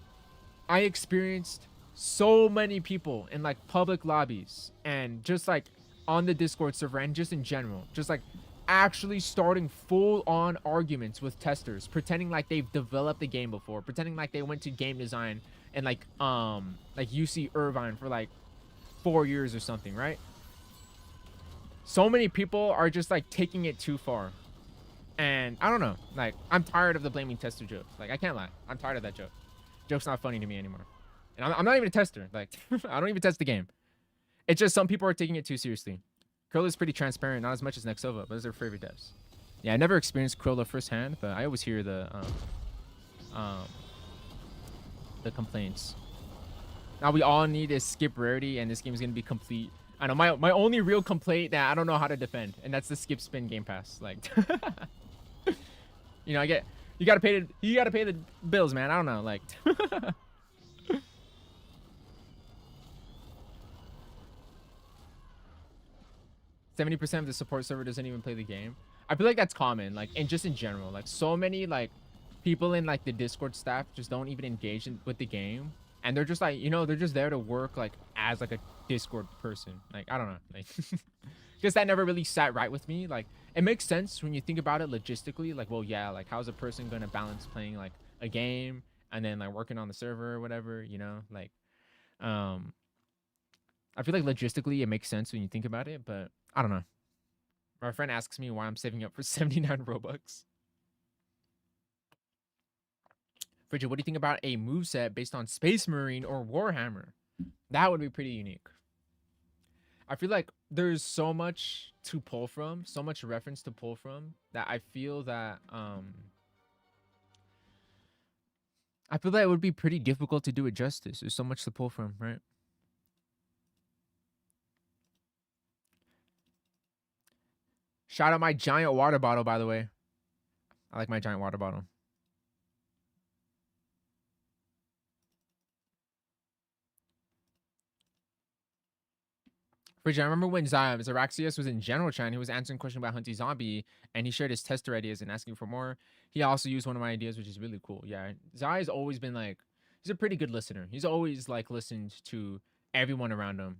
I experienced so many people in like public lobbies and just like on the Discord server and just in general, just like actually starting full-on arguments with testers, pretending like they've developed the game before, pretending like they went to game design and like UC Irvine for like 4 years or something, right? So many people are just like taking it too far, and I don't know, like I'm tired of the blaming tester joke. Like I can't lie, I'm tired of that joke. Joke's not funny to me anymore, and I'm not even a tester. Like I don't even test the game. It's just some people are taking it too seriously. Curl is pretty transparent, not as much as Nexova, but those are favorite devs. Yeah, I never experienced Cruella firsthand, but I always hear um the complaints. Now we all need is skip rarity, and this game is gonna be complete. I know my only real complaint that I don't know how to defend, and that's the skip spin game pass. Like, you know, you gotta pay the bills, man. I don't know, like. 70% of the support server doesn't even play the game. I feel like that's common, like, and just in general, like, so many like people in like the Discord staff just don't even engage with the game, and they're just like, you know, they're just there to work like as like a Discord person. Like, I don't know, like, because that never really sat right with me. Like, it makes sense when you think about it logistically. Like, well, yeah, like, how's a person gonna balance playing like a game and then like working on the server or whatever, you know? Like, I feel like logistically it makes sense when you think about it, but I don't know. My friend asks me why I'm saving up for 79 Robux. Frigid, what do you think about a moveset based on Space Marine or Warhammer? That would be pretty unique. I feel like there's so much to pull from, so much reference to pull from, that I feel that it would be pretty difficult to do it justice. There's so much to pull from, right? Shout out my giant water bottle, by the way. I like my giant water bottle. Frigid, I remember when Zaraxius was in General Chan, he was answering a question about Hunty Zombie, and he shared his tester ideas and asking for more. He also used one of my ideas, which is really cool. Yeah, Zai has always been like, he's a pretty good listener. He's always like listened to everyone around him.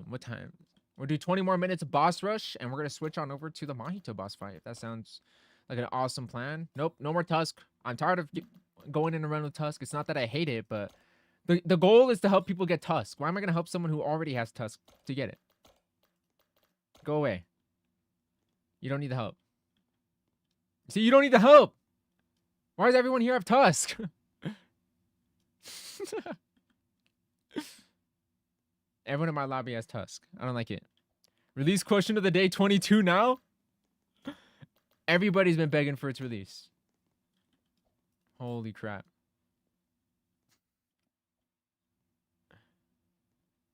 What time? We'll do 20 more minutes of boss rush, and we're gonna switch on over to the Mahito boss fight. If that sounds like an awesome plan. Nope, no more Tusk. I'm tired of going in and around with Tusk. It's not that I hate it, but the goal is to help people get Tusk. Why am I gonna help someone who already has Tusk to get it? Go away. You don't need the help. See, you don't need the help. Why does everyone here have Tusk? Everyone in my lobby has Tusk. I don't like it. Release question of the day 22 now? Everybody's been begging for its release. Holy crap.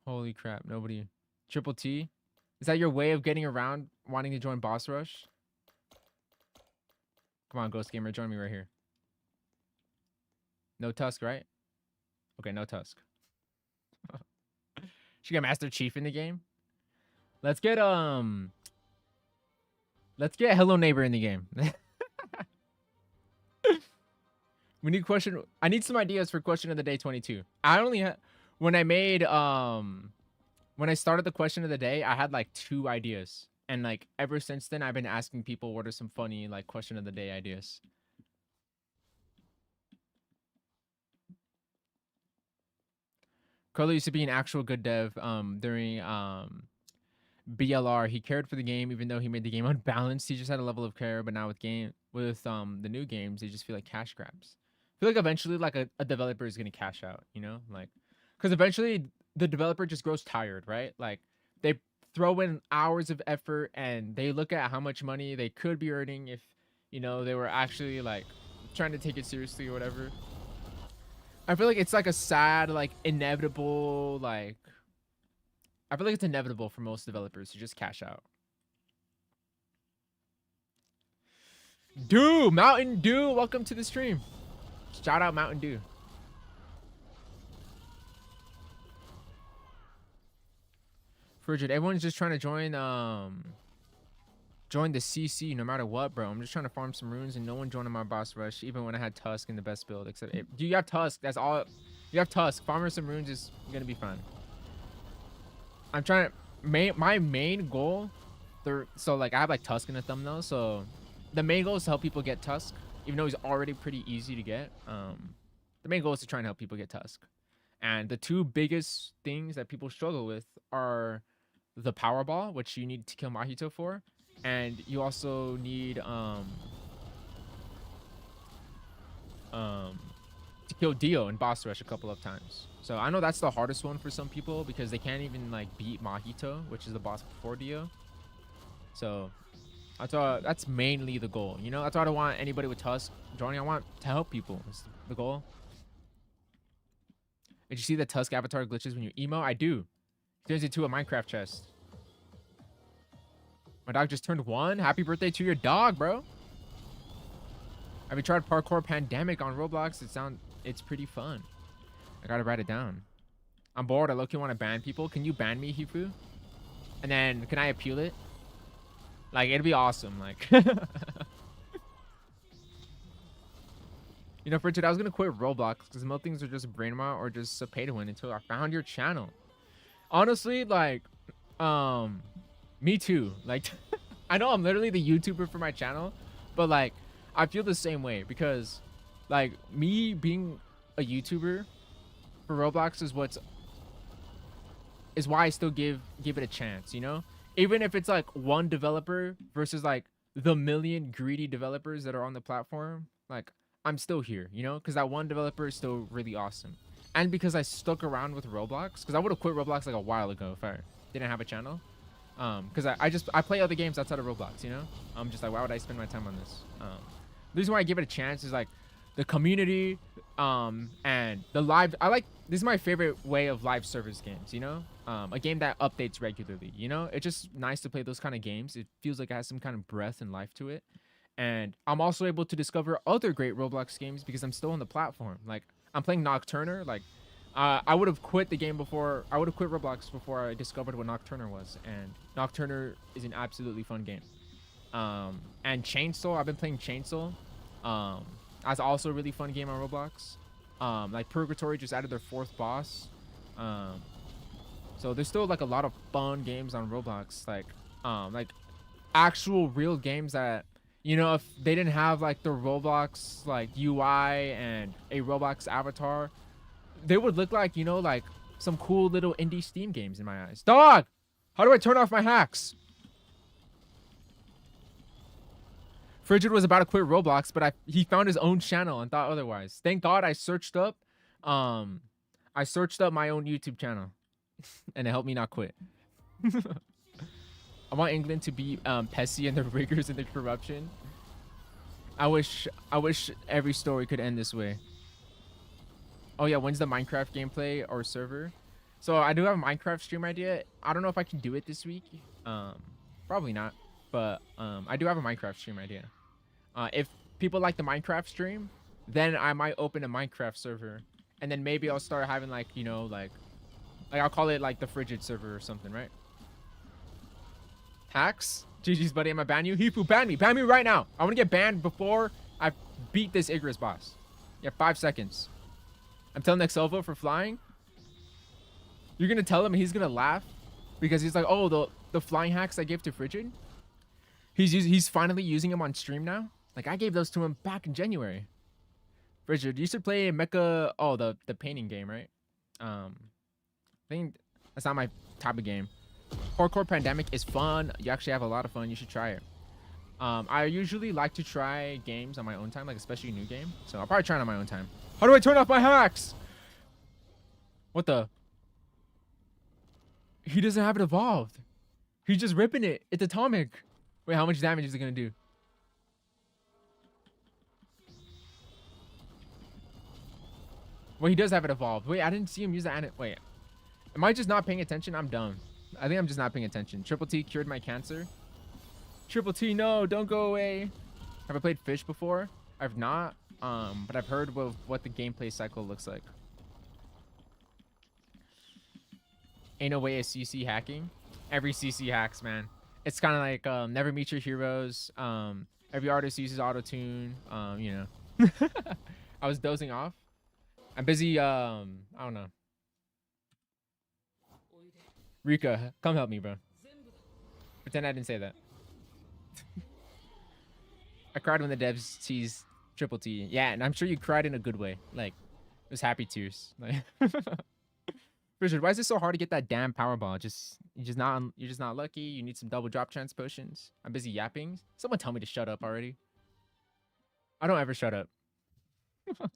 Holy crap. Nobody. Triple T? Is that your way of getting around wanting to join Boss Rush? Come on, Ghost Gamer. Join me right here. No Tusk, right? Okay, no Tusk. She got Master Chief in the game. Let's get Hello Neighbor in the game. We need question. I need some ideas for question of the day 22. I only had when I made when I started the question of the day, I had like 2 ideas. And like ever since then I've been asking people what are some funny like question of the day ideas. Curly used to be an actual good dev during BLR. He cared for the game even though he made the game unbalanced. He just had a level of care, but now with the new games, they just feel like cash grabs. I feel like eventually like a developer is going to cash out, you know? Like cuz eventually the developer just grows tired, right? Like they throw in hours of effort and they look at how much money they could be earning if, you know, they were actually like trying to take it seriously or whatever. I feel like it's like a sad, like inevitable, like I feel like it's inevitable for most developers to just cash out. Dew, Mountain Dew, welcome to the stream. Shout out Mountain Dew. Frigid, everyone's just trying to join the CC no matter what, bro. I'm just trying to farm some runes and no one joining my boss rush, even when I had Tusk in the best build, except you have Tusk. That's all. You have Tusk. Farming some runes is gonna be fun. I'm trying to my main goal. So like I have like Tusk in the thumbnail, so the main goal is to help people get Tusk, even though he's already pretty easy to get. The main goal is to try and help people get Tusk, and the 2 biggest things that people struggle with are the Powerball, which you need to kill Mahito for. And you also need to kill Dio in boss rush a couple of times. So I know that's the hardest one for some people because they can't even like beat Mahito, which is the boss before Dio. So that's mainly the goal. You know, that's why I don't want anybody with Tusk joining. I want to help people. That's the goal. Did you see the Tusk avatar glitches when you emo? I do. Turns into a Minecraft chest. My dog just turned 1. Happy birthday to your dog, bro. Have you tried Parkour Pandemic on Roblox? It's pretty fun. I gotta write it down. I'm bored. I low-key want to ban people. Can you ban me, Hifu? And then can I appeal it? Like, it'd be awesome. Like, you know, Richard, I was gonna quit Roblox because most things are just brain rot or just a pay to win until I found your channel. Honestly, like, me too. Like, I know I'm literally the YouTuber for my channel, but like, I feel the same way because, like, me being a YouTuber for Roblox is why I still give it a chance. You know, even if it's like one developer versus like the million greedy developers that are on the platform, like, I'm still here, you know, because that one developer is still really awesome. And because I stuck around with Roblox, because I would have quit Roblox like a while ago if I didn't have a channel. Because I play other games outside of Roblox, you know. I'm just like, why would I spend my time on this? The reason why I give it a chance is like the community, and the live. This is my favorite way of live service games, you know. A game that updates regularly, you know. It's just nice to play those kind of games. It feels like it has some kind of breath and life to it. And I'm also able to discover other great Roblox games because I'm still on the platform. Like, I'm playing Nocturner. Like, I would have quit the game before. I would have quit Roblox before I discovered what Nocturner was. And Nocturner is an absolutely fun game. And Chainsaw. I've been playing Chainsaw. That's also a really fun game on Roblox. Like Purgatory just added their 4th boss. So there's still like a lot of fun games on Roblox. Like actual real games that, you know, if they didn't have like the Roblox like UI and a Roblox avatar, they would look like, you know, like some cool little indie Steam games in my eyes. Dog! How do I turn off my hacks? Frigid was about to quit Roblox, but he found his own channel and thought otherwise. Thank God I searched up my own YouTube channel and it helped me not quit. I want England to be Pessy and the riggers and the corruption. I wish every story could end this way. Oh yeah, when's the Minecraft gameplay or server? So I do have a Minecraft stream idea. I don't know if I can do it this week. Probably not. But I do have a Minecraft stream idea. If people like the Minecraft stream, then I might open a Minecraft server. And then maybe I'll start having like, you know, like I'll call it like the Frigid server or something, right? Hacks? GG's, buddy. I'm gonna ban you. Hifu, ban me. Ban me right now. I want to get banned before I beat this Igris boss. You have 5 seconds. I'm telling Exelvo for flying. You're gonna tell him and he's gonna laugh because he's like, oh, the flying hacks I gave to Frigid. He's finally using them on stream now. Like, I gave those to him back in January. Frigid, you should play Mecha. Oh, the painting game, right? I think that's not my type of game. Parkour Pandemic is fun. You actually have a lot of fun. You should try it. I usually like to try games on my own time, like especially a new game. So I'll probably try it on my own time. How do I turn off my hacks? What the? He doesn't have it evolved. He's just ripping it. It's atomic. Wait, how much damage is it gonna do? Well, he does have it evolved. Wait, I didn't see him use that. Wait, am I just not paying attention? I'm dumb. I think I'm just not paying attention. Triple T cured my cancer. Triple T, no, don't go away. Have I played Fish before? I've not, but I've heard of what the gameplay cycle looks like. Ain't no way a CC hacking. Every CC hacks, man. It's kind of like never meet your heroes. Every artist uses auto-tune. You know. I was dozing off. I'm busy. I don't know. Rika, come help me, bro. Pretend I didn't say that. I cried when the devs teased Triple T. Yeah, and I'm sure you cried in a good way. Like, it was happy tears. Like, Richard, why is it so hard to get that damn Powerball? You're just not lucky. You need some double drop chance potions. I'm busy yapping. Someone tell me to shut up already. I don't ever shut up. I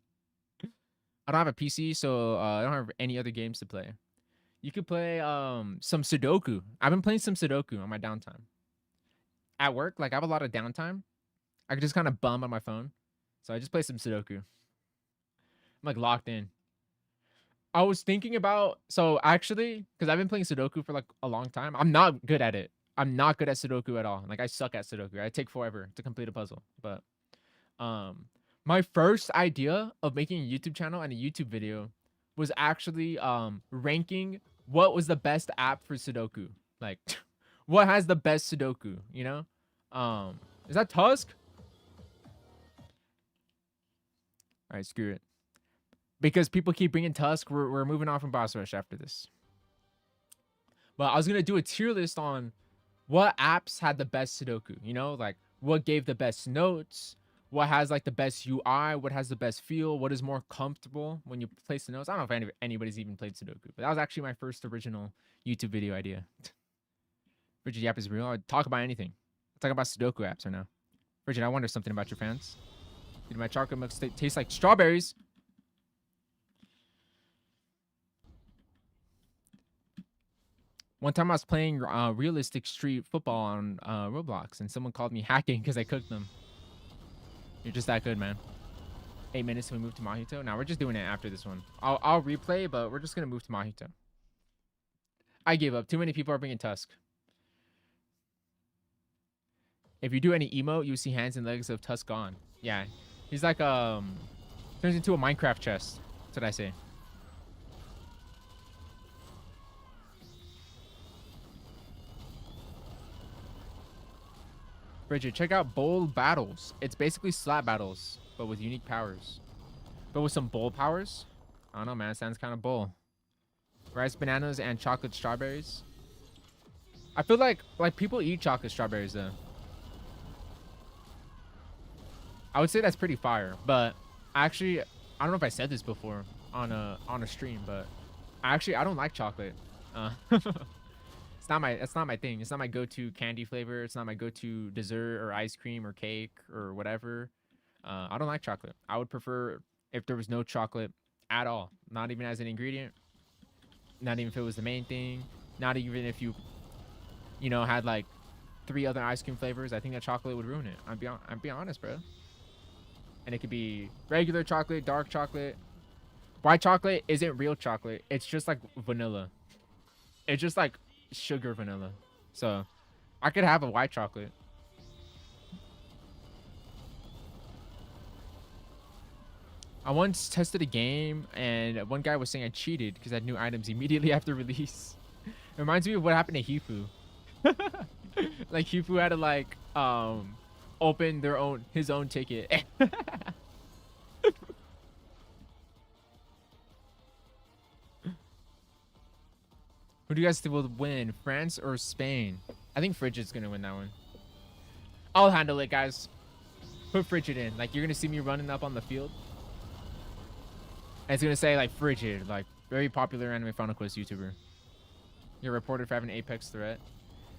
don't have a PC, so I don't have any other games to play. You could play some Sudoku. I've been playing some Sudoku on my downtime. at work, like I have a lot of downtime. I could just kind of bum on my phone. So I just play some Sudoku. I'm like locked in. I was thinking about, so actually, because I've been playing Sudoku for like a long time. I'm not good at it. I'm not good at Sudoku at all. Like I suck at Sudoku. I take forever to complete a puzzle. But my first idea of making a YouTube channel and a YouTube video was actually ranking what was the best app for Sudoku. Like what has the best Sudoku, you know? Is that Tusk? All right, screw it. Because people keep bringing Tusk, we're moving on from Boss Rush after this. But I was going to do a tier list on what apps had the best Sudoku, you know? Like, what gave the best notes? What has, like, the best UI? What has the best feel? What is more comfortable when you place the notes? I don't know if anybody's even played Sudoku, but that was actually my first original YouTube video idea. Frigid Yap is real. I'd talk about anything. I'll talk about Sudoku apps right now. Frigid, I wonder something about your fans. Did my chocolate milk taste like strawberries? One time I was playing realistic street football on Roblox, and someone called me hacking because I cooked them. You're just that good, man. 8 minutes till we move to Mahito. Now we're just doing it after this one. I'll replay, but we're just gonna move to Mahito. I gave up. Too many people are bringing Tusk. If you do any emote, you see hands and legs of Tusk gone. Yeah, he's like turns into a Minecraft chest. That's what I say. Bridget, check out Bowl Battles. It's basically slap battles, but with unique powers. But with some bowl powers? I don't know, man. It sounds kind of bowl. Rice, bananas, and chocolate strawberries. I feel like people eat chocolate strawberries, though. I would say that's pretty fire, but actually, I don't know if I said this before on a stream, but I don't like chocolate. It's not my thing. It's not my go-to candy flavor. It's not my go-to dessert or ice cream or cake or whatever. I don't like chocolate. I would prefer if there was no chocolate at all. Not even as an ingredient. Not even if it was the main thing. Not even if you know, had like 3 other ice cream flavors. I think that chocolate would ruin it. I'm being honest, bro. And it could be regular chocolate, dark chocolate. White chocolate isn't real chocolate. It's just like vanilla. It's just like sugar vanilla. So I could have a white chocolate. I once tested a game and one guy was saying I cheated because I had new items immediately after release. It reminds me of what happened to Hifu. Like Hifu had to like open his own ticket. Who do you guys think will win, France or Spain? I think Frigid's gonna win that one. I'll handle it, guys. Put Frigid in. Like, you're gonna see me running up on the field. And it's gonna say, like, Frigid. Like, very popular anime Final Quest YouTuber. You're reported for having an Apex threat.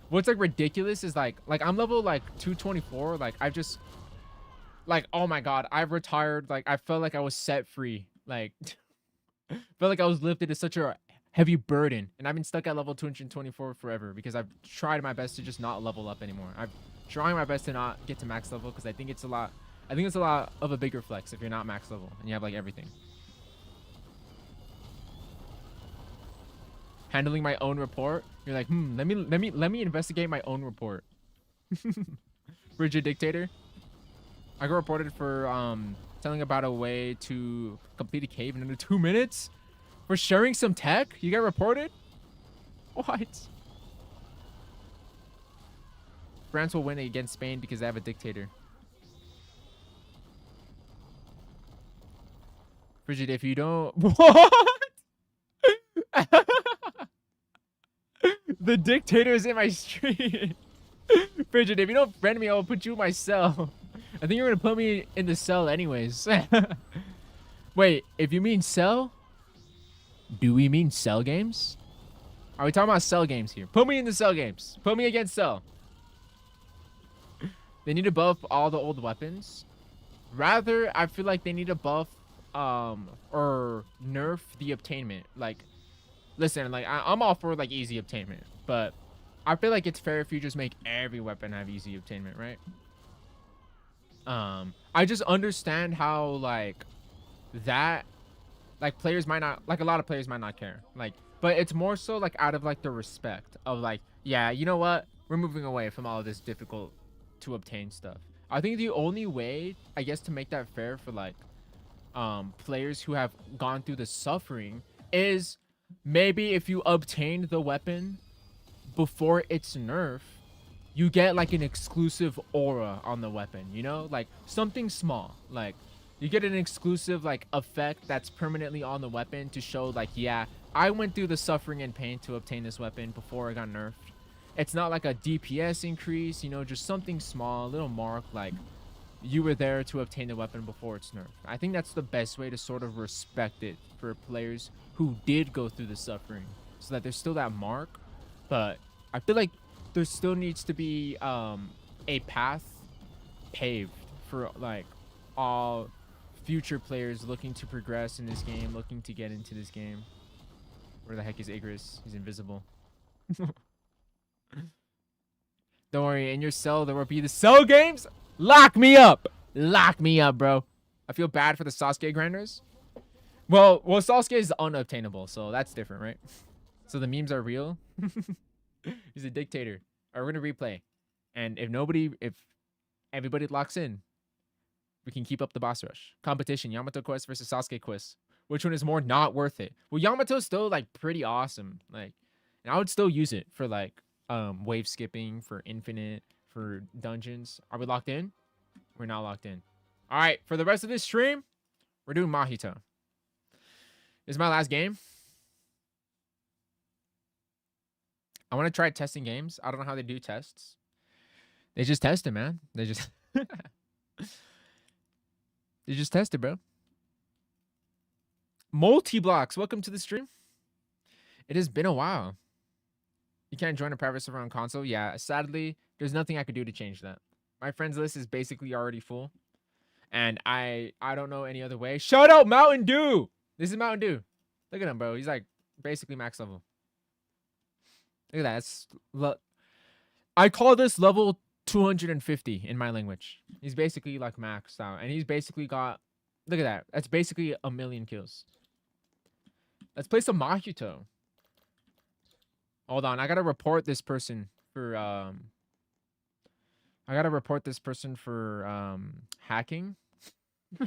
What's, like, ridiculous is, like I'm level, like, 224. Like, I've just... Like, oh my god. I've retired. Like, I felt like I was set free. Like... felt like I was lifted to such a heavy burden, and I've been stuck at level 224 forever because I've tried my best to just not level up anymore. I'm trying my best to not get to max level because I think it's a lot of a bigger flex if you're not max level and you have like everything. Handling my own report. You're like, let me investigate my own report. Rigid dictator. I got reported for telling about a way to complete a cave in under 2 minutes. For sharing some tech? You got reported? What? France will win against Spain because they have a dictator. Frigid, if you don't... What? The dictator is in my stream. Frigid, if you don't friend me, I'll put you in my cell. I think you're going to put me in the cell anyways. Wait, if you mean cell... Do we mean cell games? Are we talking about cell games here? Put me in the cell games. Put me against cell. They need to buff all the old weapons. Rather, I feel like they need to buff or nerf the obtainment. Like, listen, like I'm all for like easy obtainment, but I feel like it's fair if you just make every weapon have easy obtainment, right? I just understand how like that, like players might not, like a lot of players might not care, like, but it's more so like out of like the respect of like, yeah, you know what, we're moving away from all of this difficult to obtain stuff. I think the only way, I guess, to make that fair for like players who have gone through the suffering is maybe if you obtained the weapon before its nerf, you get like an exclusive aura on the weapon, you know, like something small, like you get an exclusive like effect that's permanently on the weapon to show like, yeah, I went through the suffering and pain to obtain this weapon before it got nerfed. It's not like a DPS increase, you know, just something small, a little mark, like you were there to obtain the weapon before it's nerfed. I think that's the best way to sort of respect it for players who did go through the suffering, so that there's still that mark. But I feel like there still needs to be a path paved for like all future players looking to progress in this game, looking to get into this game. Where the heck is Igris? He's invisible. Don't worry, in your cell there will be the cell games. Lock me up. Lock me up, bro. I feel bad for the Sasuke grinders. Well, Sasuke is unobtainable, so that's different, right? So the memes are real. He's a dictator. All right, we're gonna replay, and if everybody locks in, we can keep up the boss rush competition. Yamato quest versus Sasuke quest. Which one is more not worth it? Well, Yamato's still like pretty awesome, like, and I would still use it for like wave skipping, for infinite, for dungeons. Are we locked in? We're not locked in. All right, for the rest of this stream, we're doing Mahito. This is my last game. I want to try testing games. I don't know how they do tests. They just test it, man. They just they just test it, bro. Multi-blocks, welcome to the stream. It has been a while. You can't join a private server on console. Yeah, sadly, there's nothing I could do to change that. My friends list is basically already full, and I don't know any other way. Shout out Mountain Dew. This is Mountain Dew. Look at him, bro. He's like basically max level. Look at that. I call this level 250 in my language. He's basically like maxed out, and he's basically got. Look at that. That's basically 1,000,000 kills. Let's play some Mahito. Hold on, I gotta report this person for hacking. I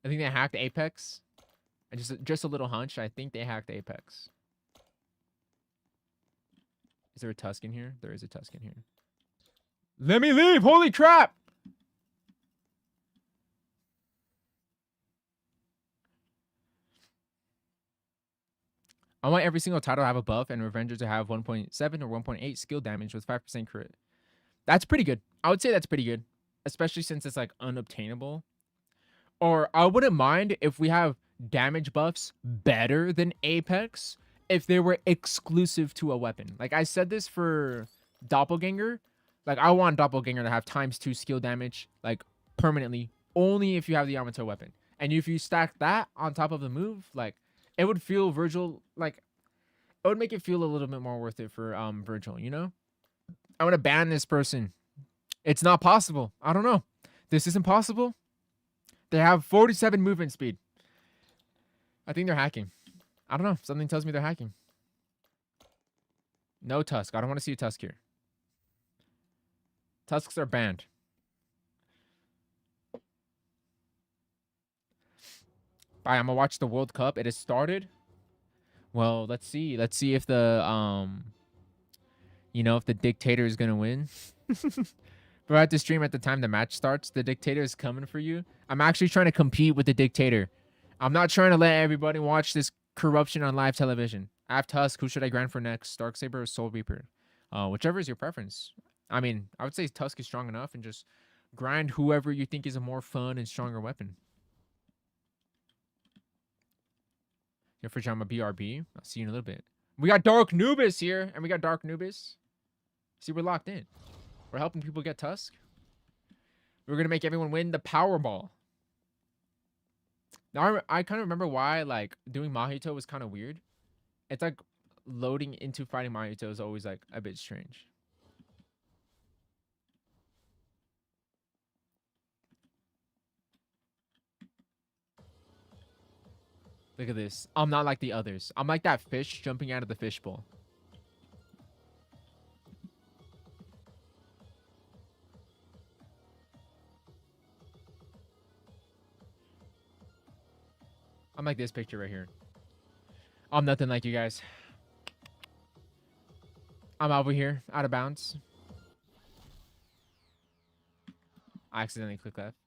think they hacked Apex. Just a little hunch. I think they hacked Apex. Is there a Tusk in here? There is a Tusk in here. Let me leave! Holy crap! I want every single title to have a buff and Revenger to have 1.7 or 1.8 skill damage with 5% crit. That's pretty good. I would say that's pretty good, especially since it's like unobtainable. Or I wouldn't mind if we have damage buffs better than Apex if they were exclusive to a weapon. Like I said this for Doppelganger. Like I want Doppelganger to have ×2 skill damage, like permanently, only if you have the Yamato weapon. And if you stack that on top of the move, like it would feel Virgil, like it would make it feel a little bit more worth it for Virgil, you know? I want to ban this person. It's not possible. I don't know. This isn't possible. They have 47 movement speed. I think they're hacking. I don't know. Something tells me they're hacking. No Tusk. I don't want to see a Tusk here. Tusks are banned. Bye. I'm gonna watch the World Cup. It has started. Well, let's see. Let's see if the you know, if the dictator is gonna win. We're at the stream at the time the match starts. The dictator is coming for you. I'm actually trying to compete with the dictator. I'm not trying to let everybody watch this corruption on live television. I have Tusk. Who should I grind for next? Darksaber or Soul Reaper? Whichever is your preference. I mean, I would say Tusk is strong enough, and just grind whoever you think is a more fun and stronger weapon. Here for Jama BRB. I'll see you in a little bit. We got Dark Nubis here, and we got Dark Nubis. See, we're locked in. We're helping people get Tusk. We're going to make everyone win the Powerball. Now, I kind of remember why, like, doing Mahito was kind of weird. It's loading into fighting mahito is always like a bit strange. Look at this. I'm not like the others. I'm like that fish jumping out of the fishbowl. I'm like this picture right here. I'm nothing like you guys. I'm over here, out of bounds. I accidentally clicked left.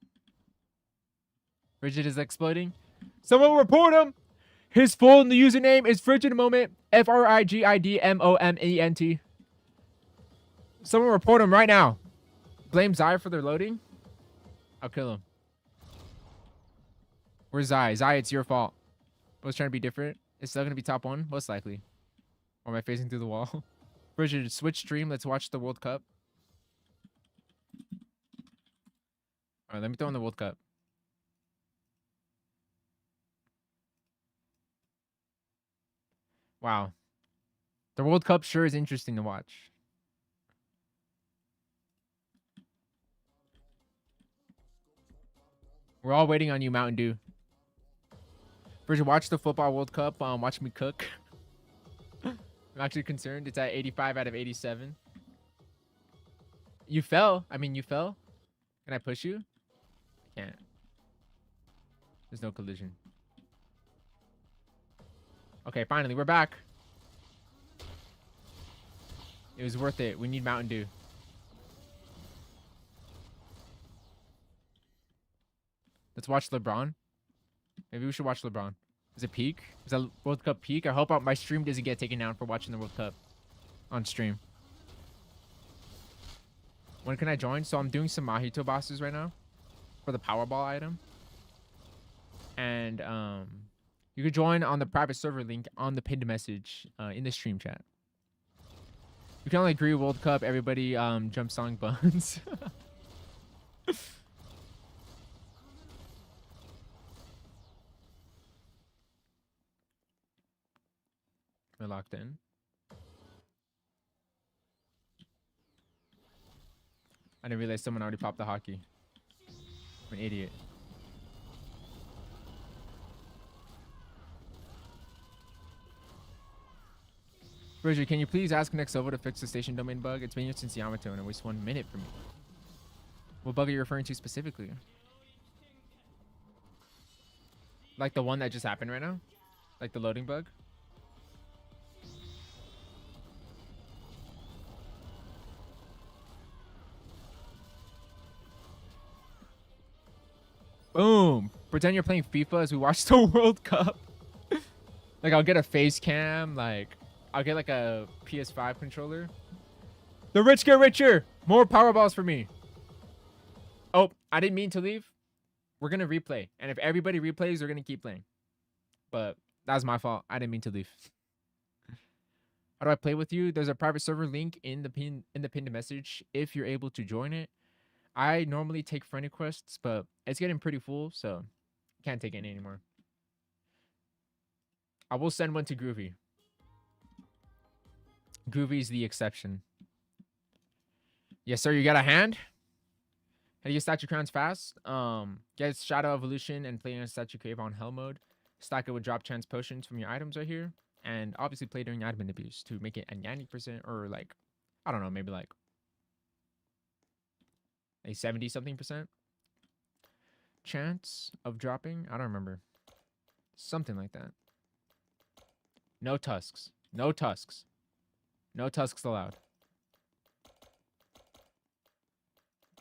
Frigid is exploding. Someone report him! His full username is Frigid Moment. FRIGIDMOMENT. Someone report him right now. Blame Zai for their loading. I'll kill him. Where's Zai? Zai, it's your fault. I was trying to be different. It's still going to be top 1? Most likely. Or am I facing through the wall? Frigid, switch stream. Let's watch the World Cup. Alright, let me throw in the World Cup. Wow. The World Cup sure is interesting to watch. We're all waiting on you, Mountain Dew. Frigid, watch the football World Cup. Watch me cook. I'm actually concerned. It's at 85 out of 87. You fell. I mean, you fell. Can I push you? Can't. There's no collision. Okay, finally, we're back. It was worth it. We need Mountain Dew. Let's watch LeBron. Maybe we should watch LeBron. Is it peak? Is that World Cup peak? I hope my stream doesn't get taken down for watching the World Cup on stream. When can I join? So I'm doing some mahito bosses right now for the Powerball item. And you could join on the private server link on the pinned message in the stream chat. You can only agree World Cup. Everybody jump song buns. We're locked in. I didn't realize someone already popped the hockey. I'm an idiot. Roger, can you please ask Nexovo to fix the station domain bug? It's been here since Yamato and it wastes 1 minute for me. What bug are you referring to specifically? Like the one that just happened right now? Like the loading bug? Boom! Pretend you're playing FIFA as we watch the World Cup. Like, I'll get a face cam, like, I'll get like a PS5 controller. The rich get richer! More Powerballs for me. Oh, I didn't mean to leave. We're gonna replay. And if everybody replays, we're gonna keep playing. But that was my fault. I didn't mean to leave. How do I play with you? There's a private server link in the pinned message if you're able to join it. I normally take friend requests, but it's getting pretty full, so can't take any anymore. I will send one to Groovy. Groovy's the exception. Yes, sir. You got a hand? How do you get statue crowns fast? Get Shadow Evolution and play in a statue cave on Hell mode. Stack it with drop chance potions from your items right here. And obviously play during admin abuse to make it a 90% or like, I don't know, maybe like a 70-something% chance of dropping. I don't remember. Something like that. No tusks. No tusks. No tusks allowed.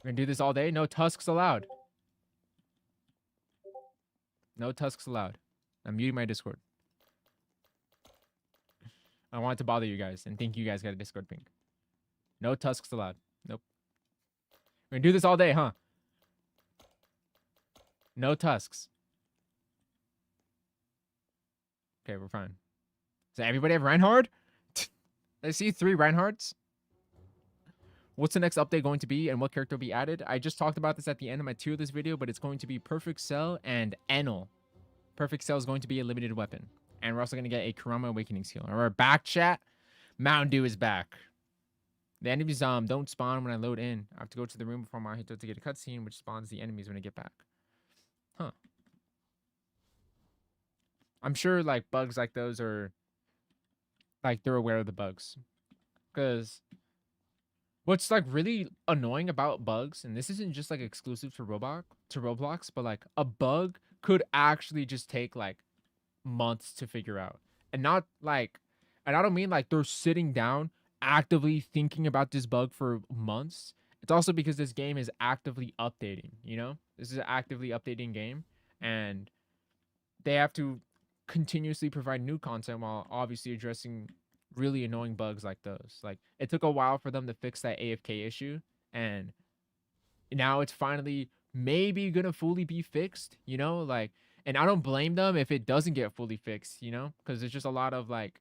We're gonna do this all day. No tusks allowed. No tusks allowed. I'm muting my Discord. I wanted to bother you guys and think you guys got a Discord ping. No tusks allowed. Nope. We're gonna do this all day, huh? No tusks. Okay, we're fine. Does everybody have Reinhardt? I see 3 Reinhardts. What's the next update going to be and what character will be added? I just talked about this at the end of my tier list video, but it's going to be Perfect Cell and Enel. Perfect Cell is going to be a limited weapon. And we're also going to get a Kurama Awakening skill. And we're back, chat. Mountain Dew is back. The enemies don't spawn when I load in. I have to go to the room before Mahito to get a cutscene, which spawns the enemies when I get back. Huh. I'm sure like bugs like those are like they're aware of the bugs. Because what's like really annoying about bugs, and this isn't just like exclusive to Roblox, but like a bug could actually just take like months to figure out. And not like, and I don't mean like they're sitting down actively thinking about this bug for months. It's also because this game is actively updating, you know? This is an actively updating game, and they have to continuously provide new content while obviously addressing really annoying bugs like those. Like it took a while for them to fix that AFK issue, and now it's finally maybe gonna fully be fixed, you know? Like, and I don't blame them if it doesn't get fully fixed, you know? Because there's just a lot of like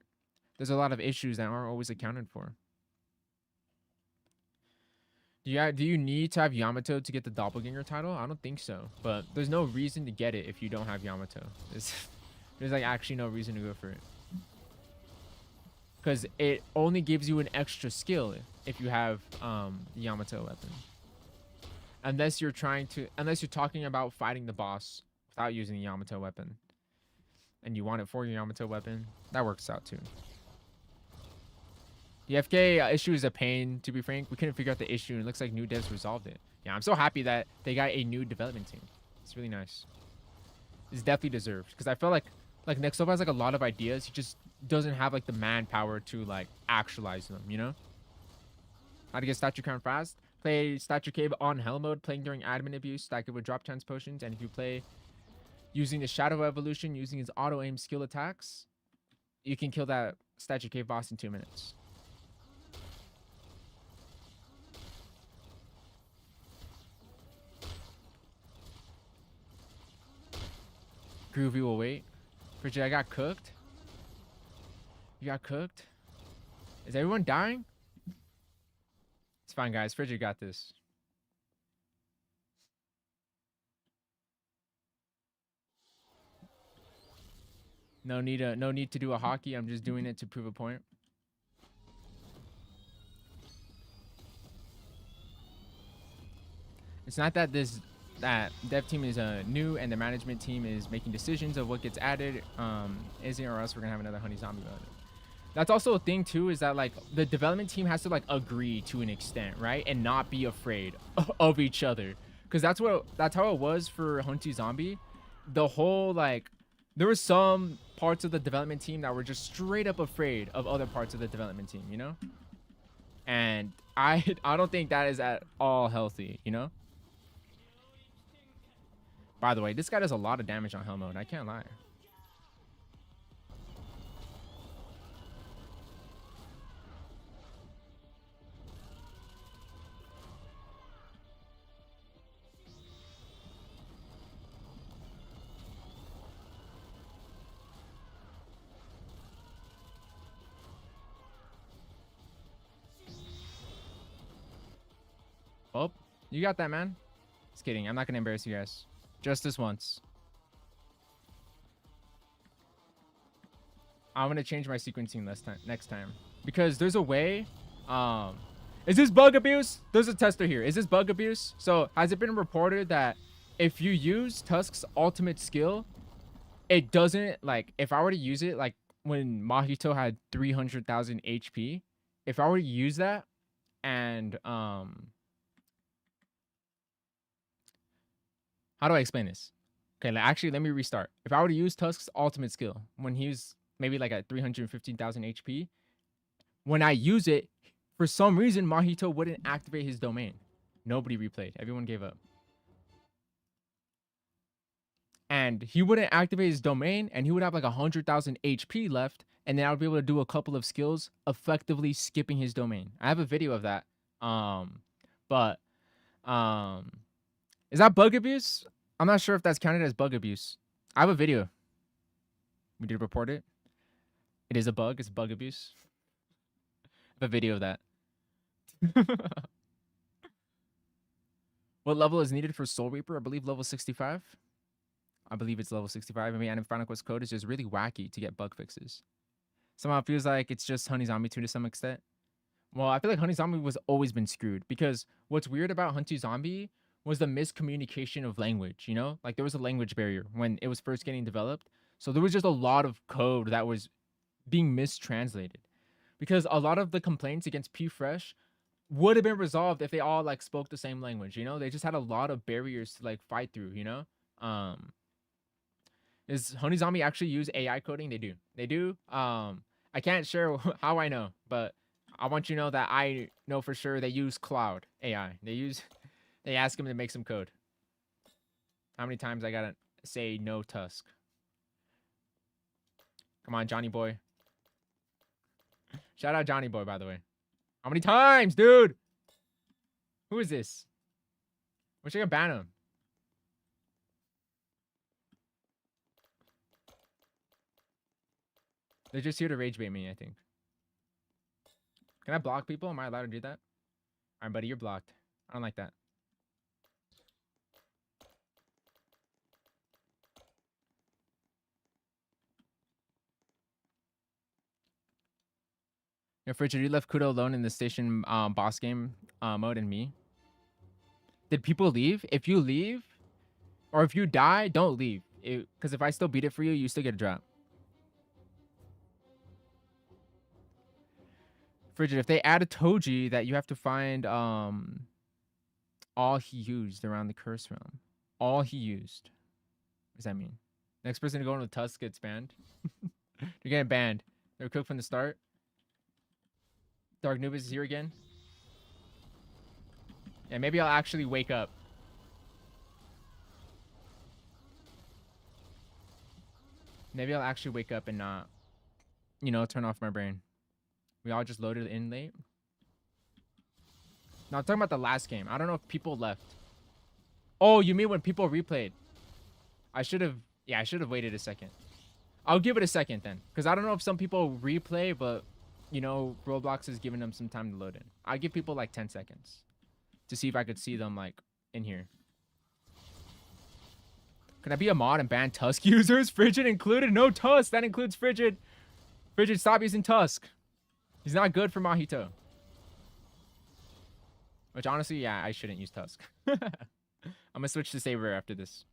there's a lot of issues that aren't always accounted for. Do you need to have Yamato to get the doppelganger title? I don't think so, but there's no reason to get it if you don't have Yamato. There's like actually no reason to go for it, because it only gives you an extra skill if you have the Yamato weapon. Unless you're talking about fighting the boss without using the Yamato weapon, and you want it for your Yamato weapon, that works out too. The FK issue is a pain, to be frank. We couldn't figure out the issue, and it looks like new devs resolved it. Yeah, I'm so happy that they got a new development team. It's really nice. It's definitely deserved, because I feel like Nexova has like a lot of ideas. He just doesn't have like the manpower to like actualize them, you know? How to get statue crown fast? Play statue cave on hell mode, playing during admin abuse, stack it with drop chance potions, and if you play using the shadow evolution, using his auto aim skill attacks, you can kill that statue cave boss in 2 minutes. Groovy will wait. Frigid, I got cooked. You got cooked? Is everyone dying? It's fine, guys. Frigid got this. No need to do a hockey. I'm just doing it to prove a point. It's not that that dev team is new and the management team is making decisions of what gets added, isn't, or else we're gonna have another honey zombie mode. That's also a thing too, is that like the development team has to like agree to an extent, right, and not be afraid of each other, because that's how it was for Hunty Zombie. The whole like there were some parts of the development team that were just straight up afraid of other parts of the development team, you know, and I don't think that is at all healthy, you know. By the way, this guy does a lot of damage on hell mode. I can't lie. Oh, you got that, man. Just kidding. I'm not going to embarrass you guys. Just this once. I'm going to change my sequencing next time. Because there's a way. Is this bug abuse? There's a tester here. Is this bug abuse? So, has it been reported that if you use Tusk's ultimate skill, it doesn't, like, if I were to use it, like, when Mahito had 300,000 HP, if I were to use that, and, how do I explain this? Okay, actually, let me restart. If I were to use Tusk's ultimate skill, when he's maybe, like, at 315,000 HP, when I use it, for some reason, Mahito wouldn't activate his domain. Nobody replayed. Everyone gave up. And he wouldn't activate his domain, and he would have like 100,000 HP left, and then I would be able to do a couple of skills, effectively skipping his domain. I have a video of that. Is that bug abuse? I'm not sure if that's counted as bug abuse. I have a video. We did report it. It is a bug. It's bug abuse. I have a video of that. What level is needed for Soul Reaper? I believe level 65. I believe it's level 65. I mean, and Final Quest code is just really wacky to get bug fixes. Somehow it feels like it's just Honey Zombie 2 to some extent. Well, I feel like Honey Zombie was always been screwed because what's weird about Honey Zombie was the miscommunication of language, you know? Like there was a language barrier when it was first getting developed. So there was just a lot of code that was being mistranslated. Because a lot of the complaints against P Fresh would have been resolved if they all like spoke the same language, you know? They just had a lot of barriers to like fight through, you know? Is Honey Zombie actually use AI coding? They do. They do. I can't share how I know, but I want you to know that I know for sure they use Cloud AI. They ask him to make some code. How many times I gotta say no Tusk? Come on, Johnny Boy. Shout out Johnny Boy, by the way. How many times, dude? Who is this? Wish I could ban him. They're just here to rage bait me, I think. Can I block people? Am I allowed to do that? Alright, buddy, you're blocked. I don't like that. Yo, Frigid, you left Kudo alone in the station boss game mode and me. Did people leave? If you leave, or if you die, don't leave. Because if I still beat it for you, you still get a drop. Frigid, if they add a Toji that you have to find all he used around the curse realm. All he used. What does that mean? Next person to go into the Tusk gets banned. You're getting banned. They were cooked from the start. Dark Noob is here again. Yeah, maybe I'll actually wake up. Maybe I'll actually wake up and not, you know, turn off my brain. We all just loaded in late. No, I'm talking about the last game. I don't know if people left. Oh, you mean when people replayed? I should have, yeah, I should have waited a second. I'll give it a second then. Because I don't know if some people replay, but, you know, Roblox is giving them some time to load in. I'll give people like 10 seconds to see if I could see them like in here. Can I be a mod and ban Tusk users? Frigid included? No Tusk. That includes Frigid. Frigid, stop using Tusk. He's not good for Mahito. Which honestly, yeah, I shouldn't use Tusk. I'm gonna switch to Saber after this.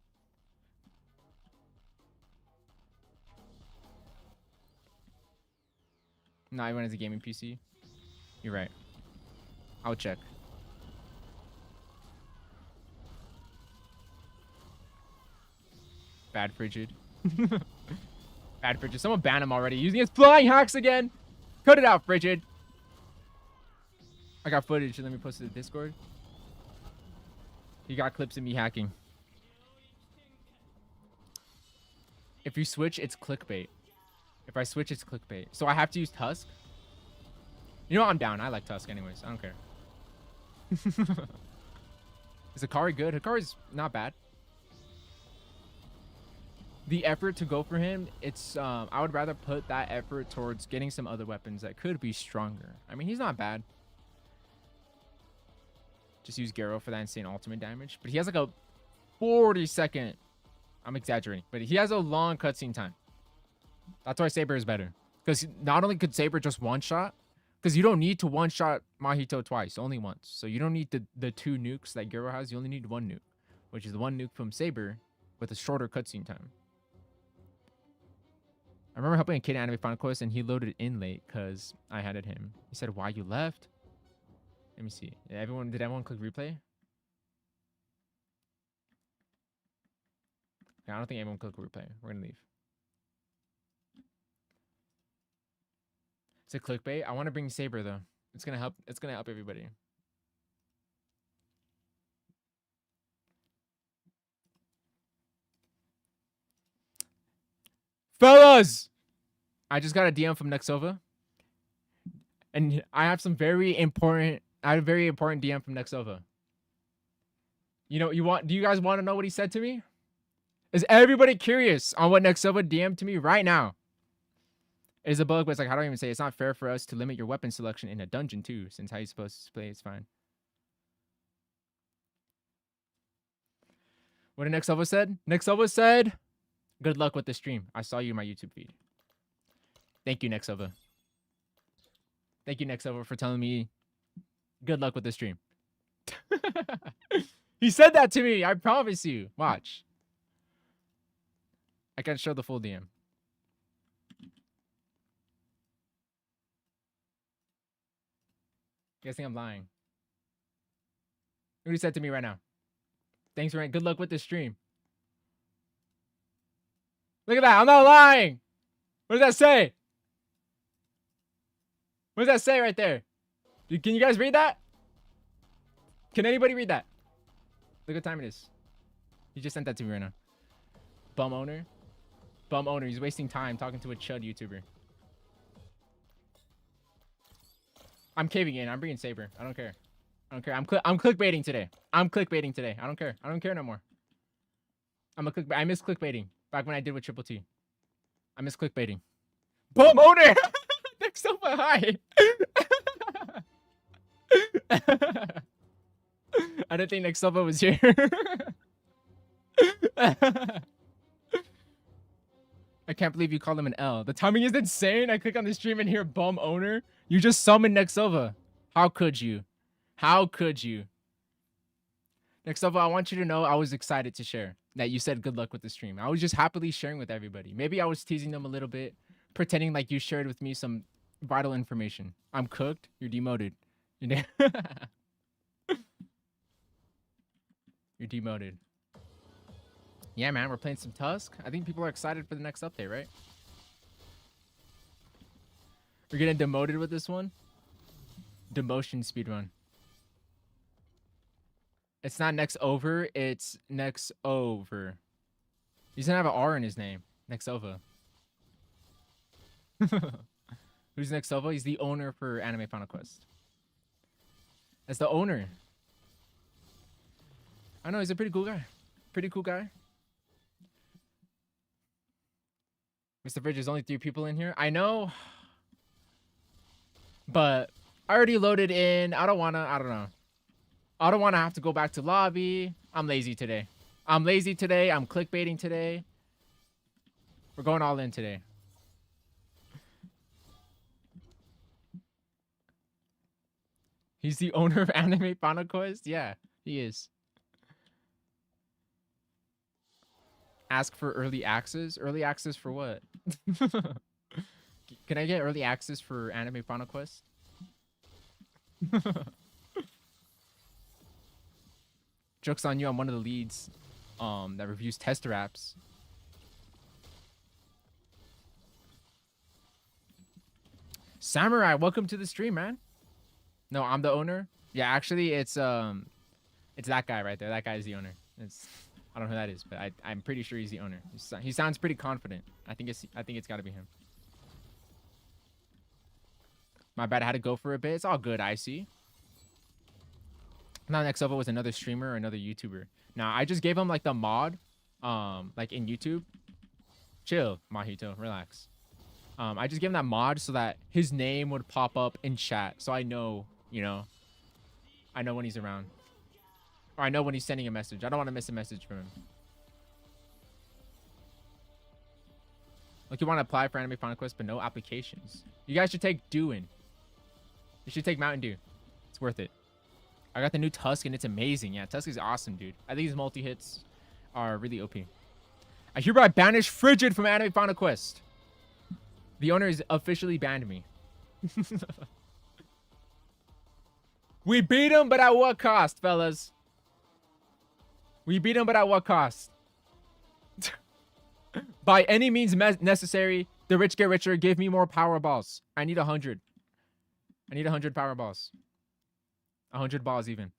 Not everyone has a gaming PC. You're right. I'll check. Bad Frigid. Bad Frigid. Someone ban him already. Using his flying hacks again. Cut it out, Frigid. I got footage. Let me post it to Discord. You got clips of me hacking. If you switch, it's clickbait. If I switch, it's clickbait. So I have to use Tusk? You know what? I'm down. I like Tusk anyways. I don't care. Is Hikari good? Hikari's not bad. The effort to go for him, it's I would rather put that effort towards getting some other weapons that could be stronger. I mean, he's not bad. Just use Garo for that insane ultimate damage. But he has like a 40-second... I'm exaggerating. But he has a long cutscene time. That's why Saber is better. Because not only could Saber just one-shot, because you don't need to one-shot Mahito twice, only once. So you don't need the 2 nukes that Garo has. You only need 1 nuke, which is the 1 nuke from Saber with a shorter cutscene time. I remember helping a kid anime Final Quest and he loaded in late because I had him. He said, "Why you left?" Let me see. Did everyone click replay? I don't think anyone clicked replay. We're gonna leave. It's a clickbait. I want to bring Saber though. It's gonna help. It's gonna help everybody. Fellas, I just got a DM from Nexova, and I have some very important. I had a very important DM from Nexova. You know, do you guys want to know what he said to me? Is everybody curious on what Nexova DM'd to me right now? It is a bug, but it's like, how do I even say it? It's not fair for us to limit your weapon selection in a dungeon too, since how you're supposed to play is fine. What did Nexova said? Nexova said, Good luck with the stream. I saw you in my YouTube feed. Thank you, Nexova. Thank you, Nexova, for telling me good luck with the stream. He said that to me. I promise you. Watch. I can show the full DM. You guys think I'm lying? What he said to me right now. Thanks, Ryan. Good luck with the stream. Look at that. I'm not lying. What does that say? What does that say right there? Can you guys read that? Can anybody read that? Look what time it is. He just sent that to me right now. Bum owner. Bum owner. He's wasting time talking to a chud YouTuber. I'm caving in. I'm bringing Saber. I don't care. I don't care. I'm clickbaiting today. I'm clickbaiting today. I don't care. I don't care no more. I miss clickbaiting. Back when I did with Triple T. I miss clickbaiting. Bum owner! Next up high. I didn't think Nexova was here. I can't believe you called him an L. The timing is insane. I click on the stream and hear bum owner. You just summoned Nexova. How could you? How could you? Nexova, I want you to know I was excited to share that you said good luck with the stream. I was just happily sharing with everybody. Maybe I was teasing them a little bit, pretending like you shared with me some vital information. I'm cooked. You're demoted. You're demoted. Yeah, man, we're playing some Tusk. I think people are excited for the next update, right? We're getting demoted with this one. Demotion speedrun. It's not next over, it's next over. He doesn't have an R in his name. Nexova. Who's Nexova? He's the owner for Anime Final Quest. That's the owner. I know, he's a pretty cool guy. Pretty cool guy. Mr. Bridge, there's only 3 people in here. I know. But I already loaded in. I don't know. I don't want to have to go back to lobby. I'm lazy today. I'm clickbaiting today. We're going all in today. He's the owner of Anime Final Quest? Yeah, he is. Ask for early access? Early access for what? Can I get early access for Anime Final Quest? Joke's on you, I'm one of the leads that reviews tester apps. Samurai, welcome to the stream, man. No, I'm the owner. Yeah, actually, it's that guy right there. That guy is the owner. I don't know who that is, but I'm pretty sure he's the owner. He sounds pretty confident. I think it's got to be him. My bad, I had to go for a bit. It's all good, I see. Now next up was another streamer or another YouTuber. Now I just gave him like the mod, like in YouTube. Chill, Mahito, relax. I just gave him that mod so that his name would pop up in chat, so I know, you know, I know when he's around. Or I know when he's sending a message. I don't want to miss a message from him. Like, you want to apply for Anime Final Quest, but no applications. You guys should take Dewin. You should take Mountain Dew. It's worth it. I got the new Tusk, and it's amazing. Yeah, Tusk is awesome, dude. I think his multi-hits are really OP. I hereby banish Frigid from Anime Final Quest. The owner has officially banned me. We beat him, but at what cost, fellas? We beat him, but at what cost? By any means necessary, the rich get richer. Give me more power balls. I need 100. I need 100 power balls. 100 balls even.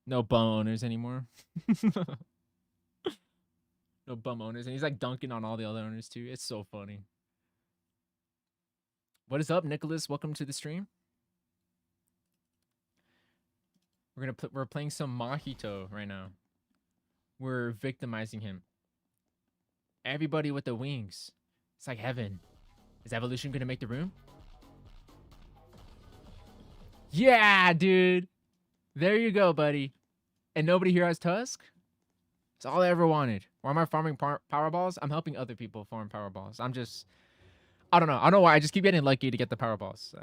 No bum owners anymore. No bum owners. And he's like dunking on all the other owners too. It's so funny. What is up, Nicholas? Welcome to the stream. We're playing some Mahito right now. We're victimizing him. Everybody with the wings. It's like heaven. Is evolution gonna make the room? Yeah, dude. There you go, buddy. And nobody here has Tusk? It's all I ever wanted. Why am I farming Powerballs? I'm helping other people farm Powerballs. I'm just... I don't know. I don't know why. I just keep getting lucky to get the Powerballs.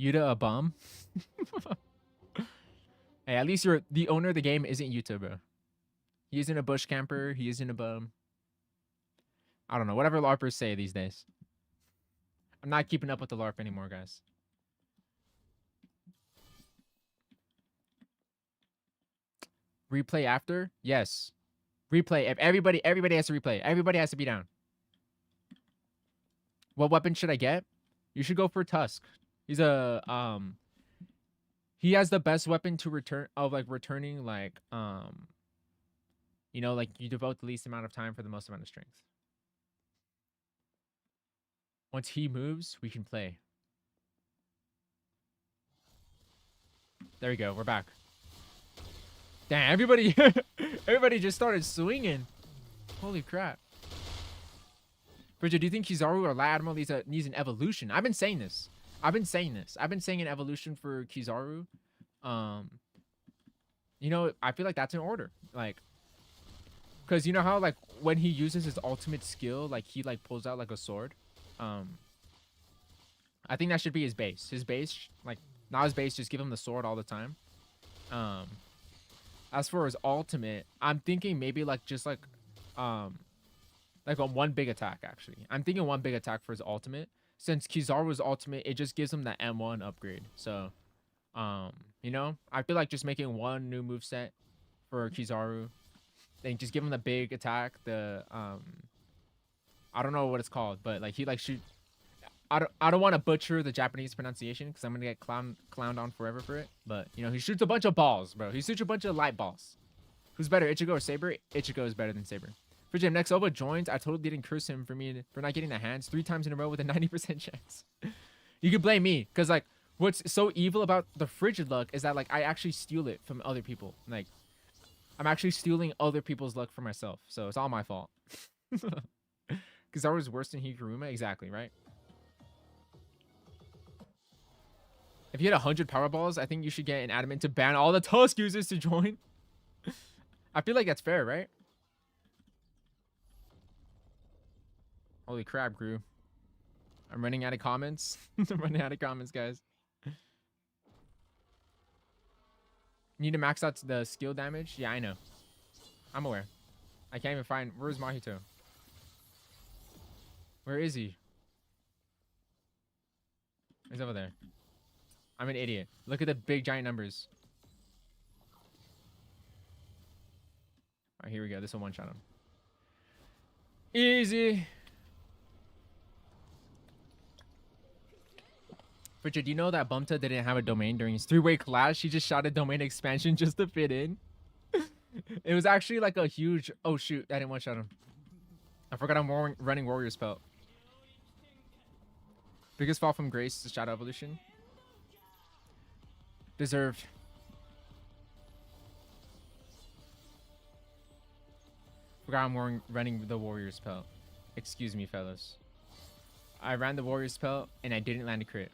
Yuta a bum? Hey, at least the owner of the game isn't Yuta, bro. He isn't a bush camper. He isn't a bum. I don't know. Whatever LARPers say these days. I'm not keeping up with the LARP anymore, guys. Replay after? Yes. Replay. If everybody has to replay. Everybody has to be down. What weapon should I get? You should go for Tusk. He's a he has the best weapon to returning like you know, like you devote the least amount of time for the most amount of strength. Once he moves, we can play. There we go. We're back. Damn, everybody just started swinging. Holy crap. Bridget, do you think Kizaru or Light Admiral needs an evolution? I've been saying this. I've been saying an evolution for Kizaru. You know, I feel like that's in order. Like, because you know how, like, when he uses his ultimate skill, like, he, like, pulls out, like, a sword. I think that should be his base. His base, like, not his base, just give him the sword all the time. As for his ultimate, I'm thinking maybe, like, just, like on one big attack, actually. I'm thinking one big attack for his ultimate. Since Kizaru's ultimate, it just gives him that M1 upgrade. So, you know, I feel like just making one new moveset for Kizaru. Then just give him the big attack. The, I don't know what it's called, but, like, he, like, shoot. I don't want to butcher the Japanese pronunciation because I'm going to get clowned on forever for it. But, you know, he shoots a bunch of balls, bro. He shoots a bunch of light balls. Who's better, Ichigo or Saber? Ichigo is better than Saber. For Jim, next Oba joins. I totally didn't curse him for not getting the hands 3 times in a row with a 90% chance. You could blame me because, like, what's so evil about the frigid luck is that, like, I actually steal it from other people. Like, I'm actually stealing other people's luck for myself. So it's all my fault. Because I was worse than Higuruma. Exactly, right? If you had 100 Powerballs, I think you should get an adamant to ban all the Tusk users to join. I feel like that's fair, right? Holy crap, Gru. I'm running out of comments. I'm running out of comments, guys. Need to max out the skill damage? Yeah, I know. I'm aware. I can't even find... Where's Mahito? Where is he? He's over there. I'm an idiot. Look at the big giant numbers. Alright, here we go. This will one-shot him. Easy. Richard, do you know that Bumta didn't have a domain during his 3-way clash? She just shot a domain expansion just to fit in. It was actually like a huge... Oh, shoot. I didn't one-shot him. I forgot I'm running Warrior Spell. Biggest fall from grace to Shadow Evolution. Deserved. Forgot I'm running the Warrior Spell. Excuse me, fellas. I ran the Warrior Spell and I didn't land a crit.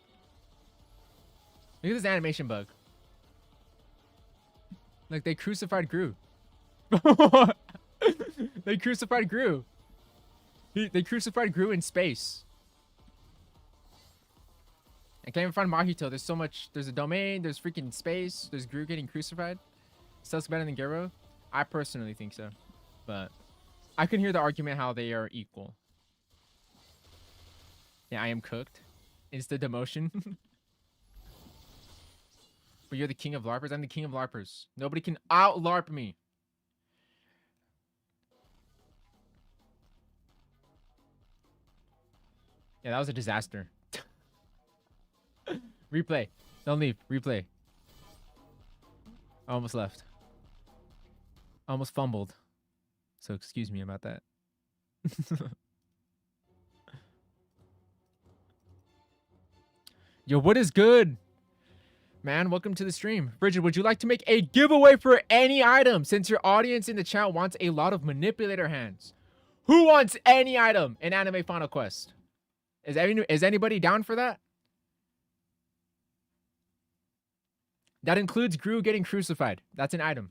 Look at this animation bug. Like, they crucified Gru. They crucified Gru. They crucified Gru in space. I can't even find Mahito. There's so much. There's a domain. There's freaking space. There's Gru getting crucified. Stuff's better than Gero. I personally think so. But I can hear the argument how they are equal. Yeah, I am cooked. It's the demotion. But you're the king of LARPers? I'm the king of LARPers. Nobody can out-LARP me. Yeah, that was a disaster. Replay. Don't leave. Replay. I almost left. I almost fumbled. So excuse me about that. Yo, what is good? Man, welcome to the stream. Bridget, would you like to make a giveaway for any item since your audience in the chat wants a lot of manipulator hands? Who wants any item in Anime Final Quest? Is anybody down for that? That includes Gru getting crucified. That's an item.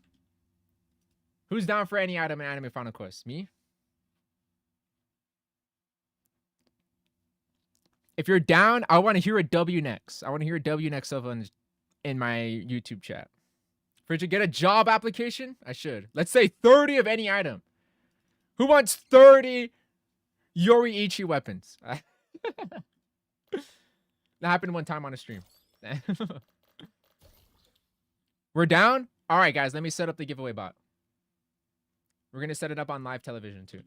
Who's down for any item in Anime Final Quest? Me? If you're down, I want to hear a W next. I want to hear a W next in my YouTube chat. Frigid, get a job application? I should. Let's say 30 of any item. Who wants 30 Yoriichi weapons? That happened one time on a stream. We're down? All right, guys, let me set up the giveaway bot. We're going to set it up on live television, too.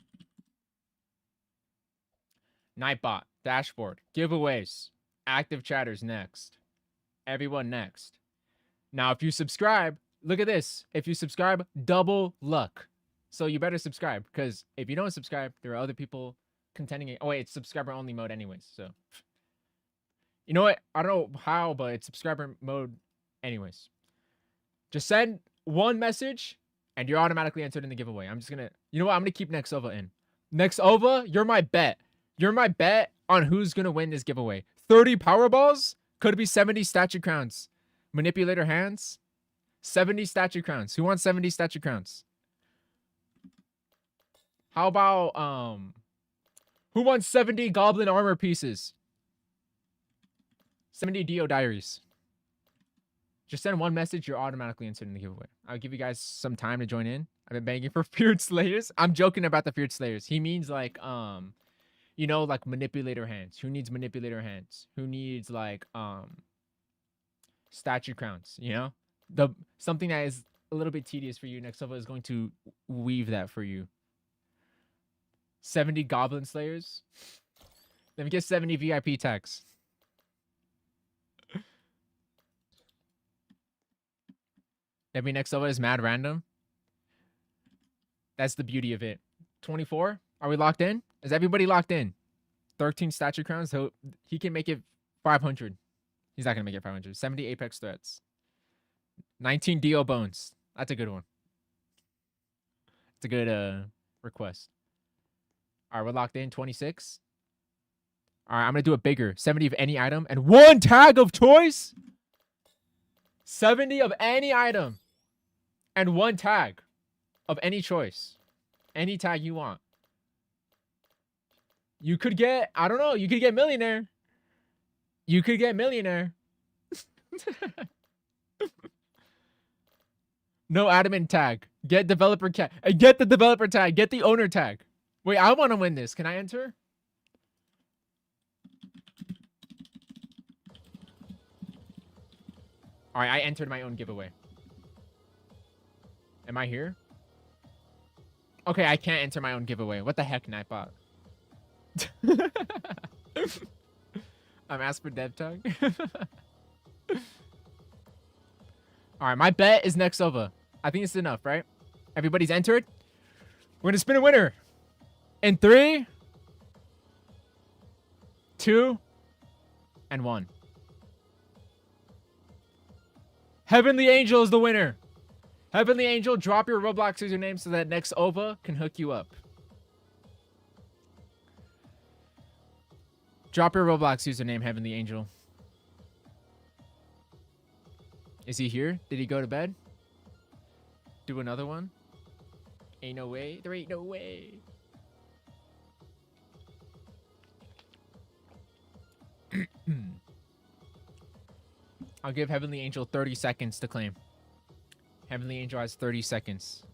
Nightbot, dashboard, giveaways, active chatters next. Everyone next. Now, if you subscribe, look at this. If you subscribe, double luck. So you better subscribe, because if you don't subscribe, there are other people contending it. Oh, wait, it's subscriber only mode anyways. So, you know what? I don't know how, but it's subscriber mode anyways. Just send one message, and you're automatically entered in the giveaway. I'm just going to, you know what? I'm going to keep Nexova in. Nexova, you're my bet. You're my bet on who's going to win this giveaway. 30 Powerballs? Could be 70 statue crowns. Manipulator hands? 70 statue crowns. Who wants 70 statue crowns? How about, who wants 70 goblin armor pieces? 70 Dio diaries. Just send one message, you're automatically entered in the giveaway. I'll give you guys some time to join in. I've been begging for Feared Slayers. I'm joking about the Feared Slayers. He means like, you know, like manipulator hands. Who needs manipulator hands? Who needs like, statue crowns, you know? Something that is a little bit tedious for you. Nexova is going to weave that for you. 70 goblin slayers. Let me get 70 VIP tags. That mean Nexova is mad random. That's the beauty of it. 24. Are we locked in? Is everybody locked in? 13 statue crowns. So he can make it 500. He's not gonna make it 500. 70 apex threats. 19 Dio bones. That's a good one. It's a good request. All right, we're locked in. 26. All right, I'm gonna do it bigger. 70 of any item and one tag of choice. 70 of any item and one tag of any choice. Any tag you want. You could get, I don't know, you could get millionaire. You could get millionaire. No admin tag. Get developer tag. Get the developer tag. Get the owner tag. Wait, I want to win this. Can I enter? All right, I entered my own giveaway. Am I here? Okay, I can't enter my own giveaway. What the heck, Nightbot? I'm asked for dev tag. All right, my bet is Nexova. I think it's enough, right? Everybody's entered. We're going to spin a winner. In 3, 2, and 1. Heavenly Angel is the winner. Heavenly Angel, drop your Roblox username so that Nexova can hook you up. Drop your Roblox username, Heavenly Angel. Is he here? Did he go to bed? Do another one? Ain't no way. There ain't no way. I'll give Heavenly Angel 30 seconds to claim. Heavenly Angel has 30 seconds.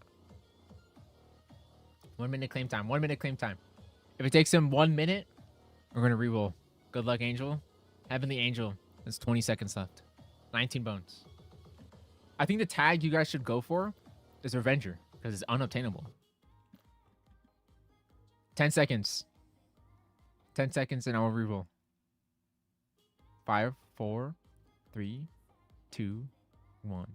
1 minute claim time. 1 minute claim time. If it takes him 1 minute, we're going to reroll. Good luck, Angel. Heavenly Angel. There's 20 seconds left. 19 bones. I think the tag you guys should go for is Revenger, because it's unobtainable. 10 seconds. 10 seconds and I will reroll. 5, 4, 3, 2, 1.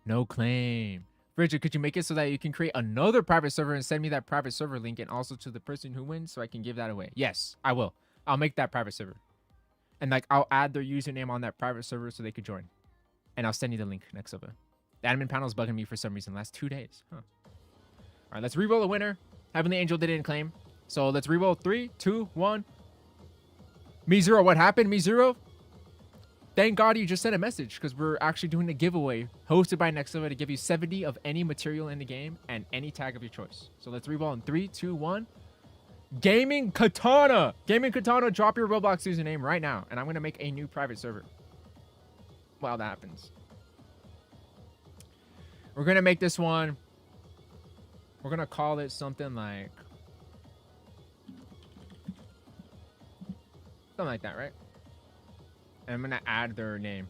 No claim. Bridget, could you make it so that you can create another private server and send me that private server link and also to the person who wins so I can give that away? Yes, I will. I'll make that private server. And like I'll add their username on that private server so they could join. And I'll send you the link next of it. The admin panel is bugging me for some reason last 2 days. Huh. All right, let's reroll the winner. Heavenly Angel didn't claim. So let's reroll 3, 2, 1. Me zero. What happened? Me zero. Thank God you just sent a message because we're actually doing a giveaway hosted by Nexova to give you 70 of any material in the game and any tag of your choice. So let's reball in 3, 2, 1. Gaming Katana. Gaming Katana, drop your Roblox username right now. And I'm going to make a new private server while that happens. We're going to make this one. We're going to call it something like that, right? And I'm going to add their name.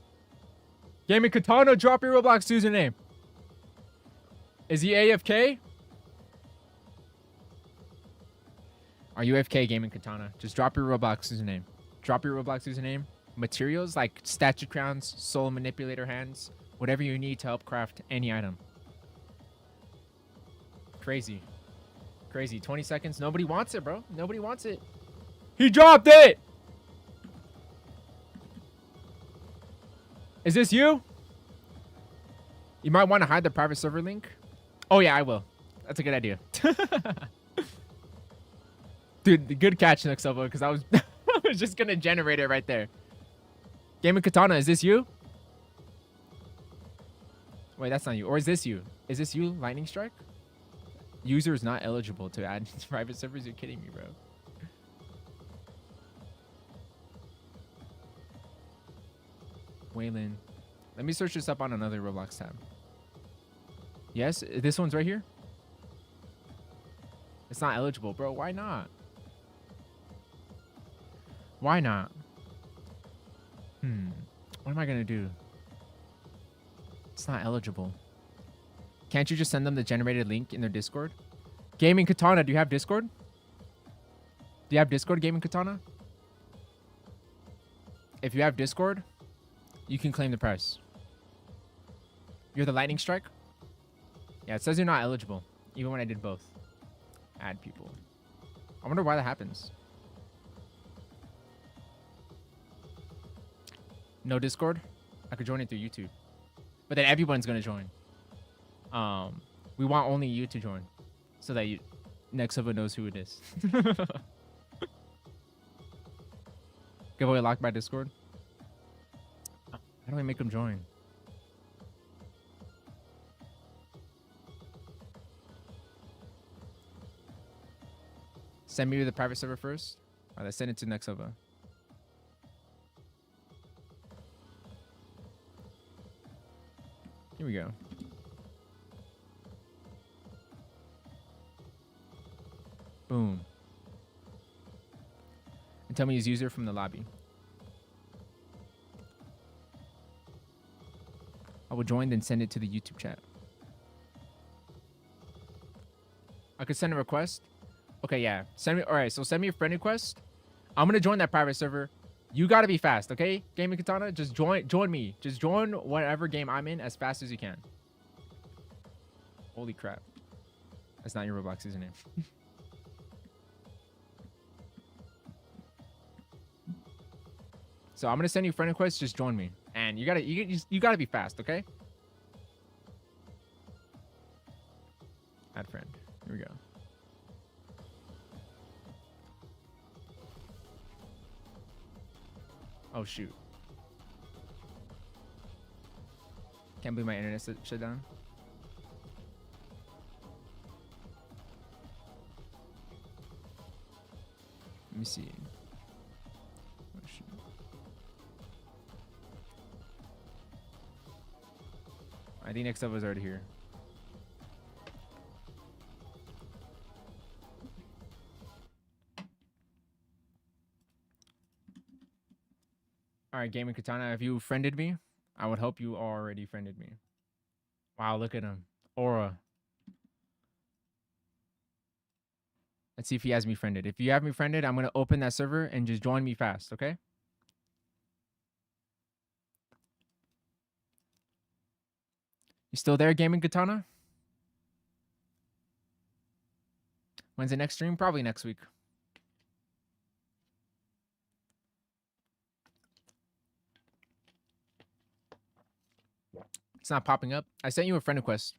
Gaming Katana, drop your Roblox username. Is he AFK? Are you AFK, Gaming Katana? Just drop your Roblox username. Drop your Roblox username. Materials like statue crowns, soul manipulator hands, whatever you need to help craft any item. Crazy. Crazy. 20 seconds. Nobody wants it, bro. Nobody wants it. He dropped it! Is this you? You might want to hide the private server link. Oh, yeah, I will. That's a good idea. Dude, good catch, Nexova, because I was just going to generate it right there. Gaming Katana, is this you? Wait, that's not you. Or is this you? Is this you, Lightning Strike? User is not eligible to add private servers. You're kidding me, bro. Waylon. Let me search this up on another Roblox tab. Yes, this one's right here. It's not eligible, bro. Why not? Why not? What am I gonna do? It's not eligible. Can't you just send them the generated link in their Discord? Gaming Katana, do you have Discord? Do you have Discord, Gaming Katana? If you have Discord, you can claim the prize. You're the Lightning Strike? Yeah, it says you're not eligible, even when I did both. Add people. I wonder why that happens. No Discord? I could join it through YouTube. But then everyone's going to join. We want only you to join. So that Nexova knows who it is. Giveaway locked by Discord? How do I make them join? Send me the private server first. Alright, let's send it to Nexova. Here we go. Boom. And tell me his user from the lobby. I will join, then send it to the YouTube chat. I could send a request. Okay, yeah. Send me. All right, so send me a friend request. I'm gonna join that private server. You gotta be fast, okay? Gaming Katana, just join me. Just join whatever game I'm in as fast as you can. Holy crap. That's not your Roblox username. So I'm gonna send you a friend request. Just join me, and you gotta be fast, okay? Add friend. Here we go. Oh shoot! Can't believe my internet shut down. Let me see. Oh, shoot. I think next up was already here. All right, Gaming Katana, if you friended me, I would hope you already friended me. Wow, look at him. Aura. Let's see if he has me friended. If you have me friended, I'm going to open that server and just join me fast, okay? You still there, Gaming Katana? When's the next stream? Probably next week. It's not popping up. I sent you a friend request.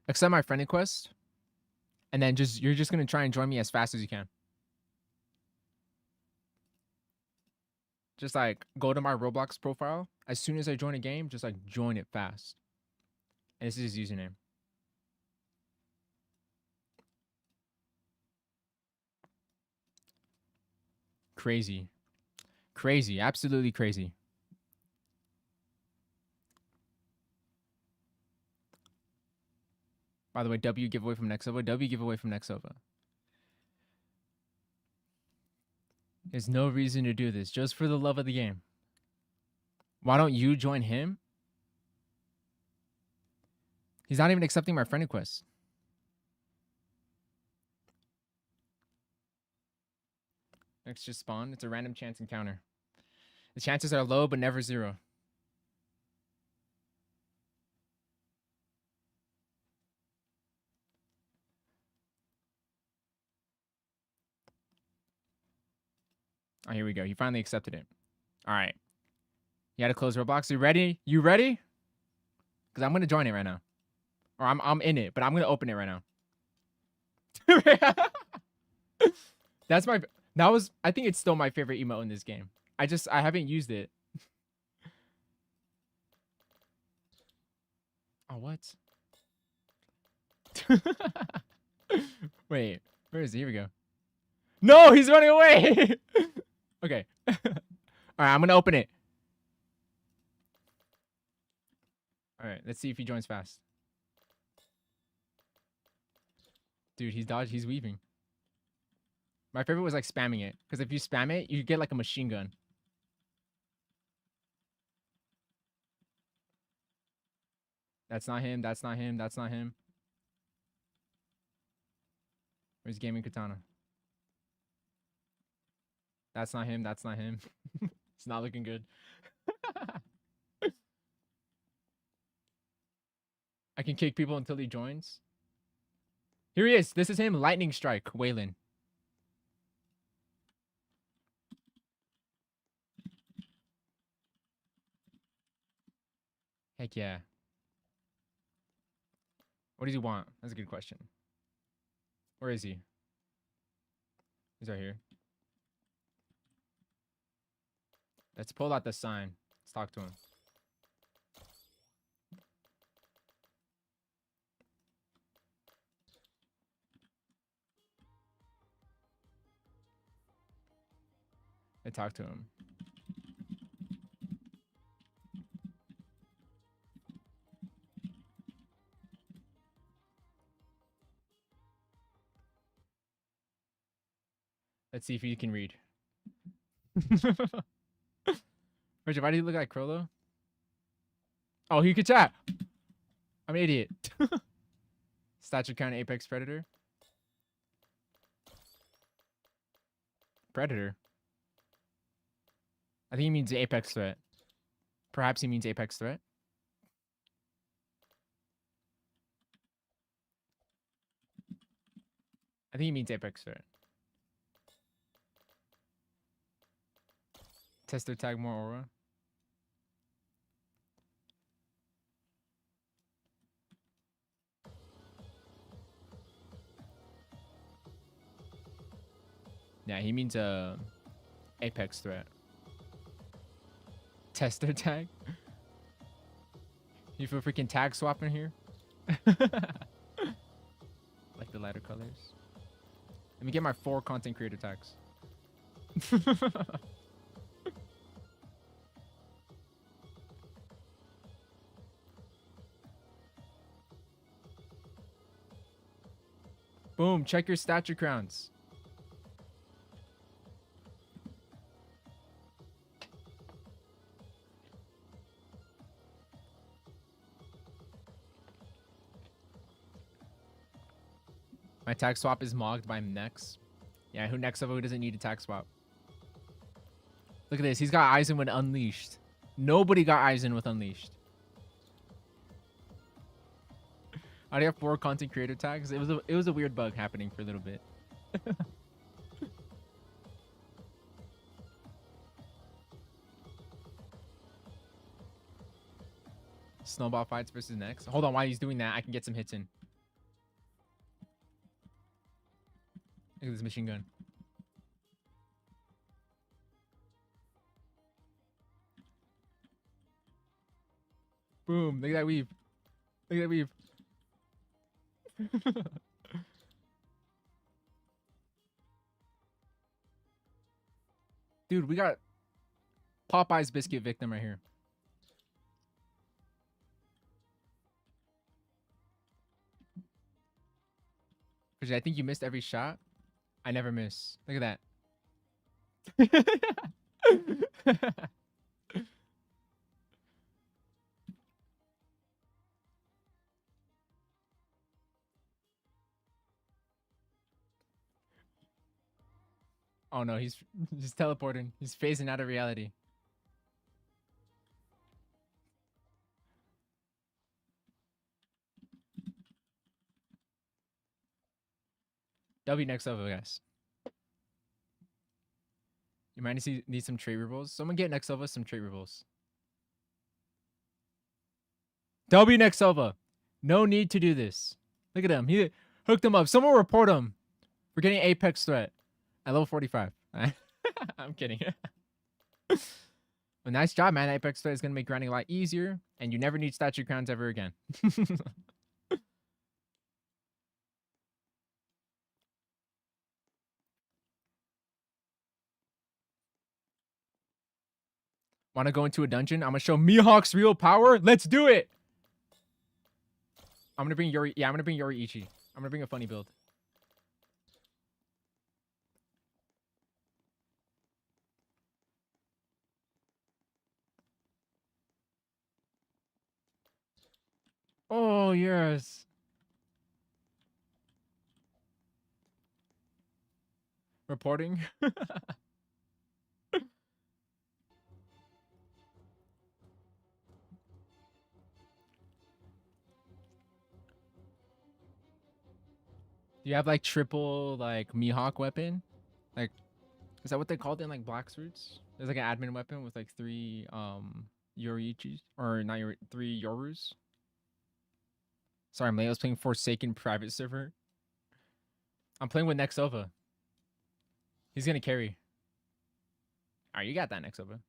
Accept my friend request. And then you're just going to try and join me as fast as you can. Just like go to my Roblox profile. As soon as I join a game, just like join it fast. And this is his username. Crazy. Crazy. Absolutely crazy. By the way, W giveaway from Nexova. W giveaway from Nexova. There's no reason to do this. Just for the love of the game. Why don't you join him? He's not even accepting my friend request. Next just spawn. It's a random chance encounter. The chances are low, but never zero. Oh, here we go. He finally accepted it. All right. You had to close Roblox. You ready? You ready? Because I'm going to join it right now. Or I'm in it, but I'm going to open it right now. That's my... That was... I think it's still my favorite emote in this game. I haven't used it. Oh, what? Wait. Where is he? Here we go. No, he's running away. Okay. All right, I'm going to open it. All right, let's see if he joins fast. Dude, he's dodged. He's weaving. My favorite was like spamming it. Because if you spam it, you get like a machine gun. That's not him. That's not him. That's not him. Where's Gaming Katana? That's not him. That's not him. It's not looking good. I can kick people until he joins. Here he is. This is him. Lightning Strike. Waylon. Heck yeah. What does he want? That's a good question. Where is he? He's right here. Let's pull out the sign. Let's talk to him. Let's talk to him. Let's see if he can read. Richard, why do you look like Crollo? Oh, he could chat. I'm an idiot. Stature count Apex Predator. Predator. I think he means Apex Threat. Perhaps he means Apex Threat. I think he means Apex Threat. Tester tag more aura. Yeah, he means Apex Threat. Tester tag. You feel freaking tag swapping here? Like the lighter colors. Let me get my 4 content creator tags. Boom, check your stature crowns. My tag swap is mogged by Nex. Yeah, who next of who doesn't need a tag swap? Look at this. He's got Eisen with Unleashed. Nobody got Eisen with Unleashed. I do have 4 content creator tags. It was a weird bug happening for a little bit. Snowball fights versus Nex. Hold on, while he's doing that, I can get some hits in. Look at this machine gun. Boom. Look at that weave. Look at that weave. Dude, we got Popeye's biscuit victim right here. I think you missed every shot. I never miss. Look at that. Oh no, he's teleporting. He's phasing out of reality. W next level, guys. You might need some trait revolts. Someone get next level some trait revolts. W next Silva. No need to do this. Look at him. He hooked him up. Someone report him for getting Apex threat at level 45. I'm kidding. Well, nice job, man. Apex threat is going to make grinding a lot easier, and you never need statue crowns ever again. Want to go into a dungeon? I'm going to show Mihawk's real power. Let's do it. I'm going to bring Yori. Yeah, I'm going to bring Yori Ichi. I'm going to bring a funny build. Oh, yes. Reporting. Do you have like triple like Mihawk weapon? Like, is that what they called it in like Black Suits? There's like an admin weapon with like 3 Yoriichis or not 3 Yorus. Sorry, I'm late. I was playing Forsaken private server. I'm playing with Nexova. He's gonna carry. Alright, you got that, Nexova.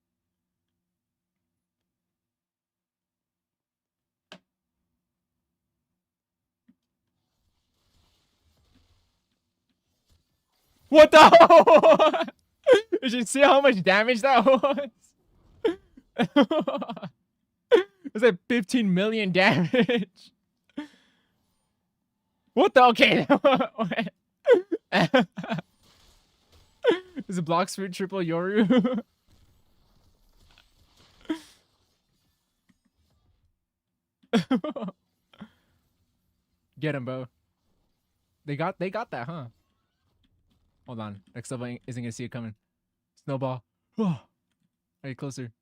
What the? Did you see how much damage that was? It was like 15 million damage. What the? Okay. Is it block fruit triple Yoru? Get him, bro. They got that, huh? Hold on. Next level isn't gonna see it coming. Snowball. Oh. Are you closer?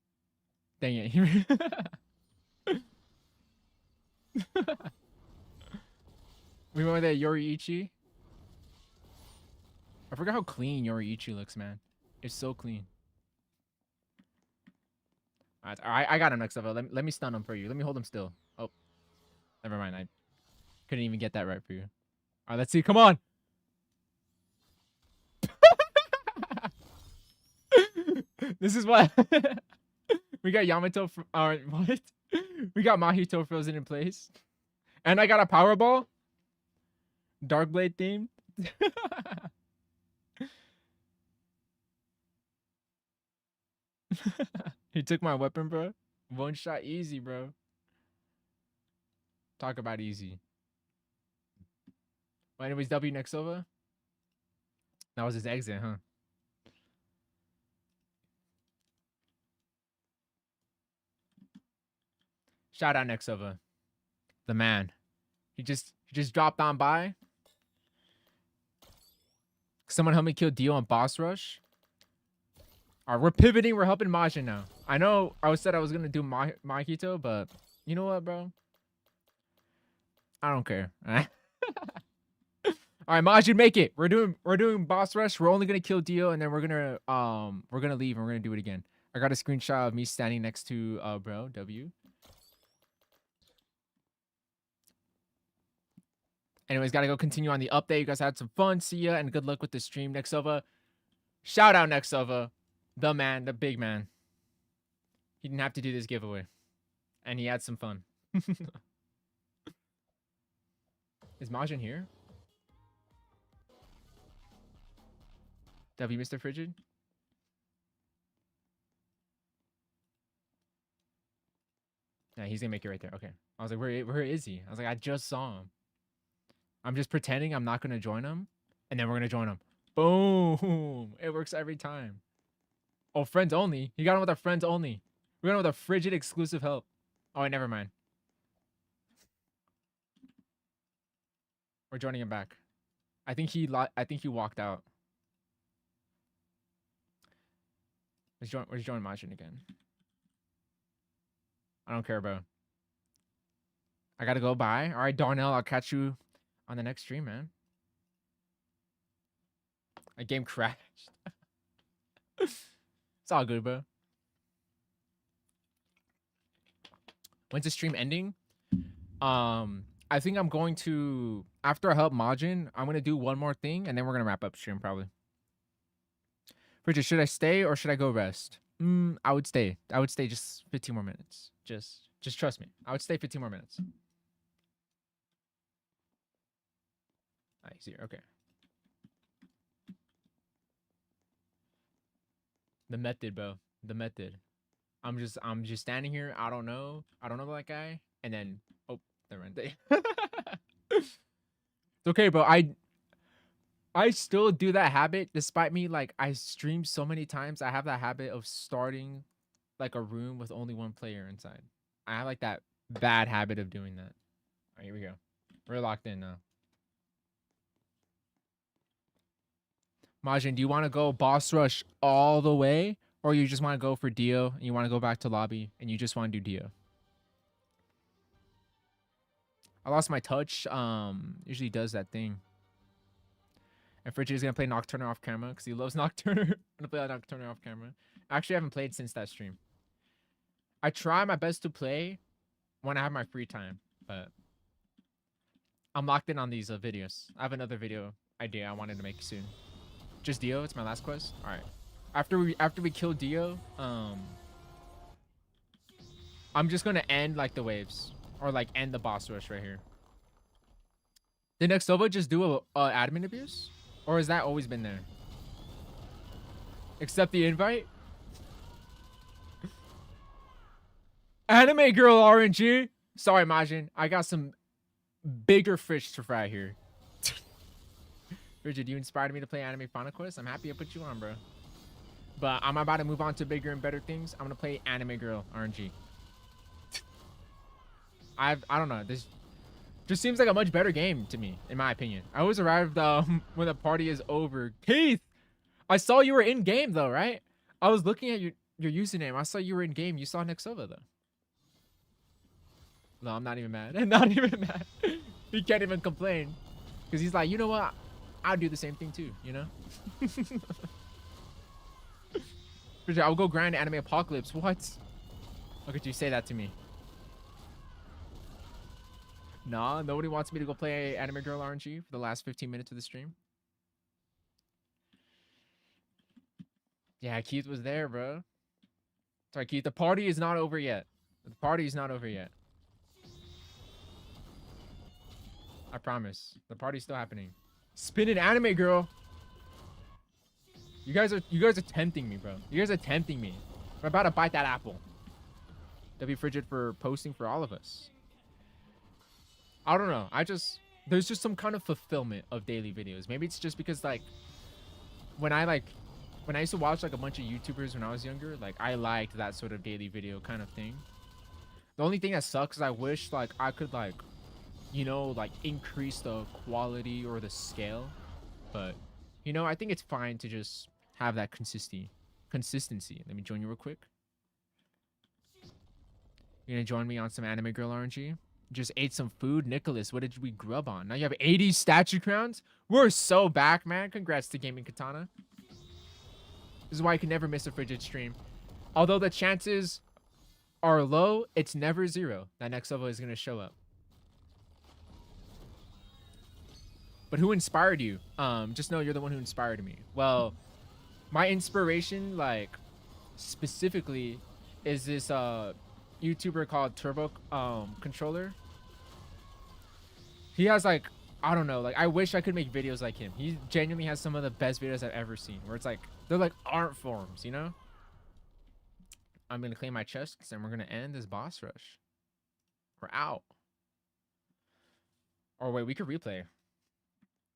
Dang it. We went with that Yoriichi. I forgot how clean Yoriichi looks, man. It's so clean. Alright, I got him next level. Let me stun him for you. Let me hold him still. Oh. Never mind. I couldn't even get that right for you. Alright, let's see. Come on. This is what we got. Yamato from what? We got Mahito frozen in place, and I got a Powerball, Darkblade themed. He took my weapon, bro. One shot easy, bro. Talk about easy. Well, anyways, W next over. That was his exit, huh? Shout out Nexova. The man. He just dropped on by. Someone help me kill Dio on boss rush. Alright, we're pivoting. We're helping Majin now. I know I said I was gonna do Mahito, but you know what, bro? I don't care. Alright, Majin, make it. We're doing boss rush. We're only gonna kill Dio, and then we're gonna leave and we're gonna do it again. I got a screenshot of me standing next to bro W. Anyways, gotta go continue on the update. You guys had some fun. See ya, and good luck with the stream. Nexova. Shout out Nexova. The man, the big man. He didn't have to do this giveaway. And he had some fun. Is Majin here? W, Mr. Frigid? Yeah, he's gonna make it right there. Okay. I was like, where is he? I was like, I just saw him. I'm just pretending I'm not gonna join him, and then we're gonna join him. Boom! It works every time. Oh, friends only. He got him with our friends only. We got him with a Frigid exclusive help. Oh, wait, never mind. We're joining him back. I think he walked out. Let's join Majin again. I don't care, bro. I gotta go. Bye. All right, Darnell. I'll catch you on the next stream, man. A game crashed. It's all good, bro. When's the stream ending? I think I'm going to, after I help Majin, I'm gonna do one more thing, and then we're gonna wrap up stream probably. Bridget, should I stay or should I go rest? I would stay. I would stay just 15 more minutes. Just trust me. I would stay 15 more minutes. He's here. Okay. The method, bro. The method. I'm just standing here. I don't know that guy. And then, oh, never mind. It's okay, bro. I still do that habit despite me, like, I stream so many times. I have that habit of starting like a room with only one player inside. I have like that bad habit of doing that. All right, here we go. We're locked in now. Majin, do you want to go boss rush all the way, or you just want to go for Dio and you want to go back to lobby and you just want to do Dio? I lost my touch. Usually does that thing. And Frigid is gonna play Nocturner off camera because he loves Nocturner. Gonna play Nocturner off camera. Actually, I haven't played since that stream. I try my best to play when I have my free time, but I'm locked in on these videos. I have another video idea I wanted to make soon. Just Dio. It's my last quest. All right. After we kill Dio, I'm just gonna end like the waves or like end the boss rush right here. Did Nexova just do a admin abuse? Or has that always been there? Accept the invite? Anime girl RNG? Sorry, Majin. I got some bigger fish to fry here. Bridget, you inspired me to play Anime Final Quest. I'm happy I put you on, bro. But I'm about to move on to bigger and better things. I'm going to play Anime Girl RNG. I don't know. This just seems like a much better game to me, in my opinion. I always arrived when the party is over. Keith, I saw you were in game though, right? I was looking at your username. I saw you were in game. You saw Nexova though. No, I'm not even mad. I'm not even mad. He can't even complain because he's like, you know what? I'll do the same thing too. You know. I'll go grind Anime Apocalypse. What? How could you say that to me? Nah, nobody wants me to go play Anime Girl RNG for the last 15 minutes of the stream. Yeah, Keith was there, bro. Sorry, Keith. The party is not over yet. The party is not over yet. I promise. The party's still happening. Spin it, Anime Girl. You guys are tempting me, bro. You guys are tempting me. I'm about to bite that apple. W Frigid for posting for all of us. I don't know. There's just some kind of fulfillment of daily videos. Maybe it's just because like when I used to watch like a bunch of YouTubers when I was younger, like I liked that sort of daily video kind of thing. The only thing that sucks is I wish like I could like, you know, like increase the quality or the scale. But you know, I think it's fine to just have that consistency. Let me join you real quick. You're gonna join me on some Anime Girl RNG? Just ate some food. Nicholas, what did we grub on? Now you have 80 statue crowns? We're so back, man. Congrats to Gaming Katana. This is why you can never miss a Frigid stream. Although the chances are low, it's never zero that Nexova is going to show up. But who inspired you? Just know you're the one who inspired me. Well, my inspiration, like, specifically, is this YouTuber called Turbo Controller. He has like, I don't know, like I wish I could make videos like him. He genuinely has some of the best videos I've ever seen, where it's like they're like art forms, you know? I'm gonna claim my chests and we're gonna end this boss rush. We're out. Or wait, we could replay.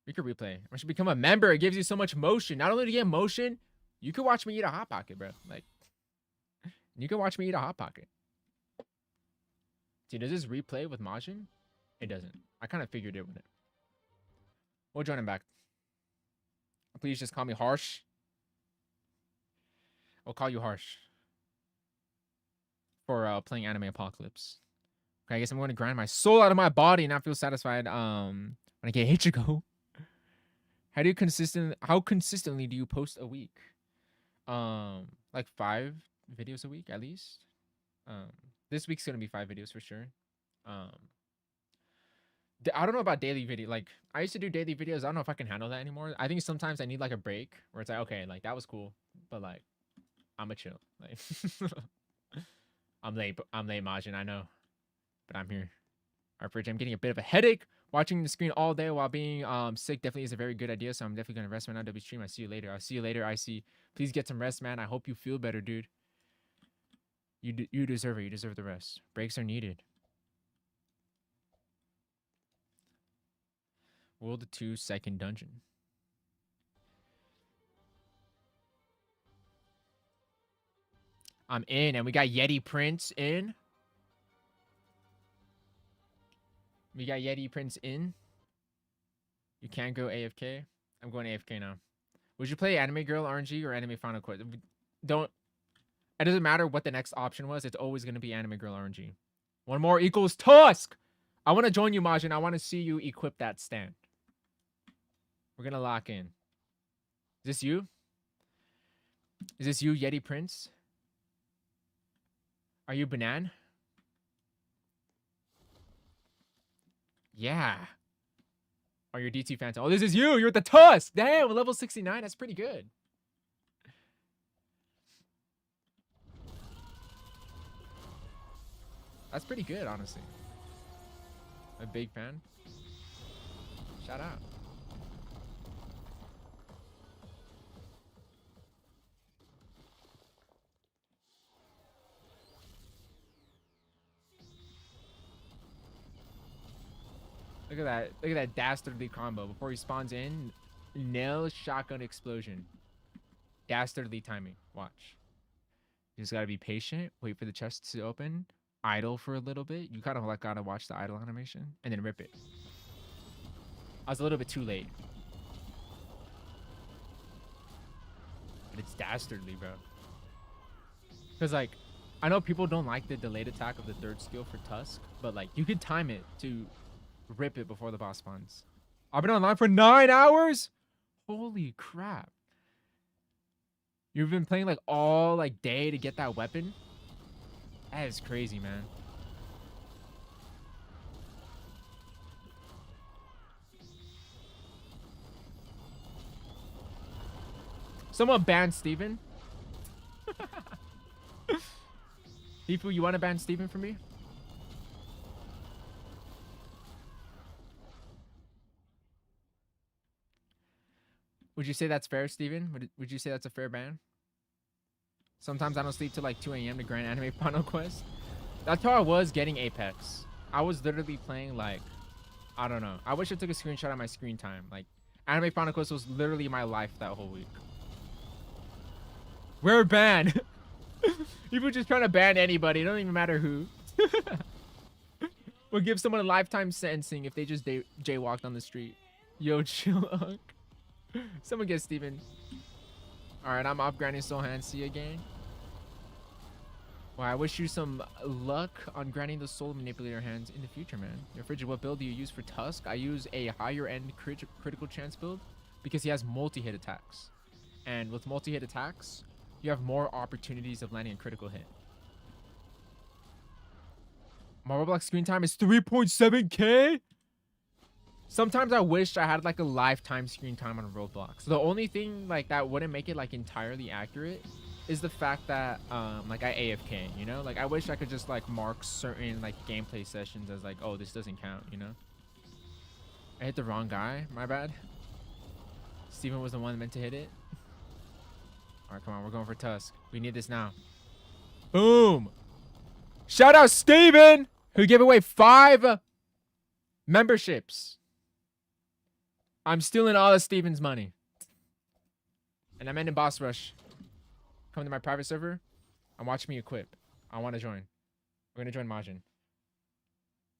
We could replay. I should become a member. It gives you so much motion. Not only to get motion, you could watch me eat a Hot Pocket, bro. Like, you can watch me eat a Hot Pocket. See, does this replay with Majin? It doesn't. I kind of figured it wouldn't. We'll join him back. Please just call me Harsh. I'll call you Harsh. For playing Anime Apocalypse. Okay, I guess I'm going to grind my soul out of my body and not feel satisfied when I get Ichigo. How consistently do you post a week? Like 5 videos a week at least. This week's gonna be 5 videos for sure. I don't know about daily video. Like I used to do daily videos. I don't know if I can handle that anymore. I think sometimes I need like a break where it's like, okay, like that was cool, but like I'ma chill. Like I'm late, Majin, I know, but I'm here. All right, Fridge, I'm getting a bit of a headache. Watching the screen all day while being sick definitely is a very good idea. So I'm definitely gonna rest right now. W stream. I see you later. I'll see you later. I see. Please get some rest, man. I hope you feel better, dude. You deserve it. You deserve the rest. Breaks are needed. World 2 second dungeon. I'm in, and we got Yeti Prince in. We got Yeti Prince in. You can't go AFK. I'm going AFK now. Would you play Anime Girl RNG or Anime Final Quest? Don't. It doesn't matter what the next option was. It's always going to be Anime Girl RNG. 1 more equals Tusk. I want to join you, Majin. I want to see you equip that stand. We're going to lock in. Is this you? Is this you, Yeti Prince? Are you Banan? Yeah. Are you DT Phantom? Oh, this is you. You're at the Tusk. Damn, level 69. That's pretty good. That's pretty good, honestly. I'm a big fan. Shout out. Look at that. Look at that dastardly combo. Before he spawns in, nail shotgun explosion. Dastardly timing. Watch. You just gotta be patient. Wait for the chest to open. Idle for a little bit. You kind of like gotta watch the idle animation and then rip it. I was a little bit too late. But it's dastardly, bro. Because like, I know people don't like the delayed attack of the 3rd skill for Tusk, but like you could time it to rip it before the boss spawns. I've been online for 9 hours. Holy crap. You've been playing like all like day to get that weapon? That is crazy, man. Someone banned Steven. Hifu, you want to ban Steven for me? Would you say that's fair, Steven? Would you say that's a fair ban? Sometimes I don't sleep till like 2 a.m. to grind Anime Final Quest. That's how I was getting Apex. I was literally playing like, I don't know. I wish I took a screenshot of my screen time. Like, Anime Final Quest was literally my life that whole week. We're banned. People just trying to ban anybody. It don't even matter who. We'll give someone a lifetime sentencing if they just jaywalked on the street. Yo, chill. Someone get Steven. Alright, I'm off grinding Soul Hand. See you again. Well, I wish you some luck on grinding the Soul Manipulator hands in the future, man. Your Frigid, what build do you use for Tusk? I use a higher end critical chance build because he has multi-hit attacks. And with multi-hit attacks, you have more opportunities of landing a critical hit. My Roblox screen time is 3.7K? Sometimes I wish I had like a lifetime screen time on Roblox. The only thing like that wouldn't make it like entirely accurate is the fact that like I AFK, you know? Like I wish I could just like mark certain like gameplay sessions as like, oh, this doesn't count, you know? I hit the wrong guy, my bad. Steven was the one meant to hit it. All right, come on, we're going for Tusk. We need this now. Boom! Shout out Steven, who gave away 5 memberships. I'm stealing all of Steven's money. And I'm ending Boss Rush. Come to my private server and watch me equip. I want to join. We're going to join Majin.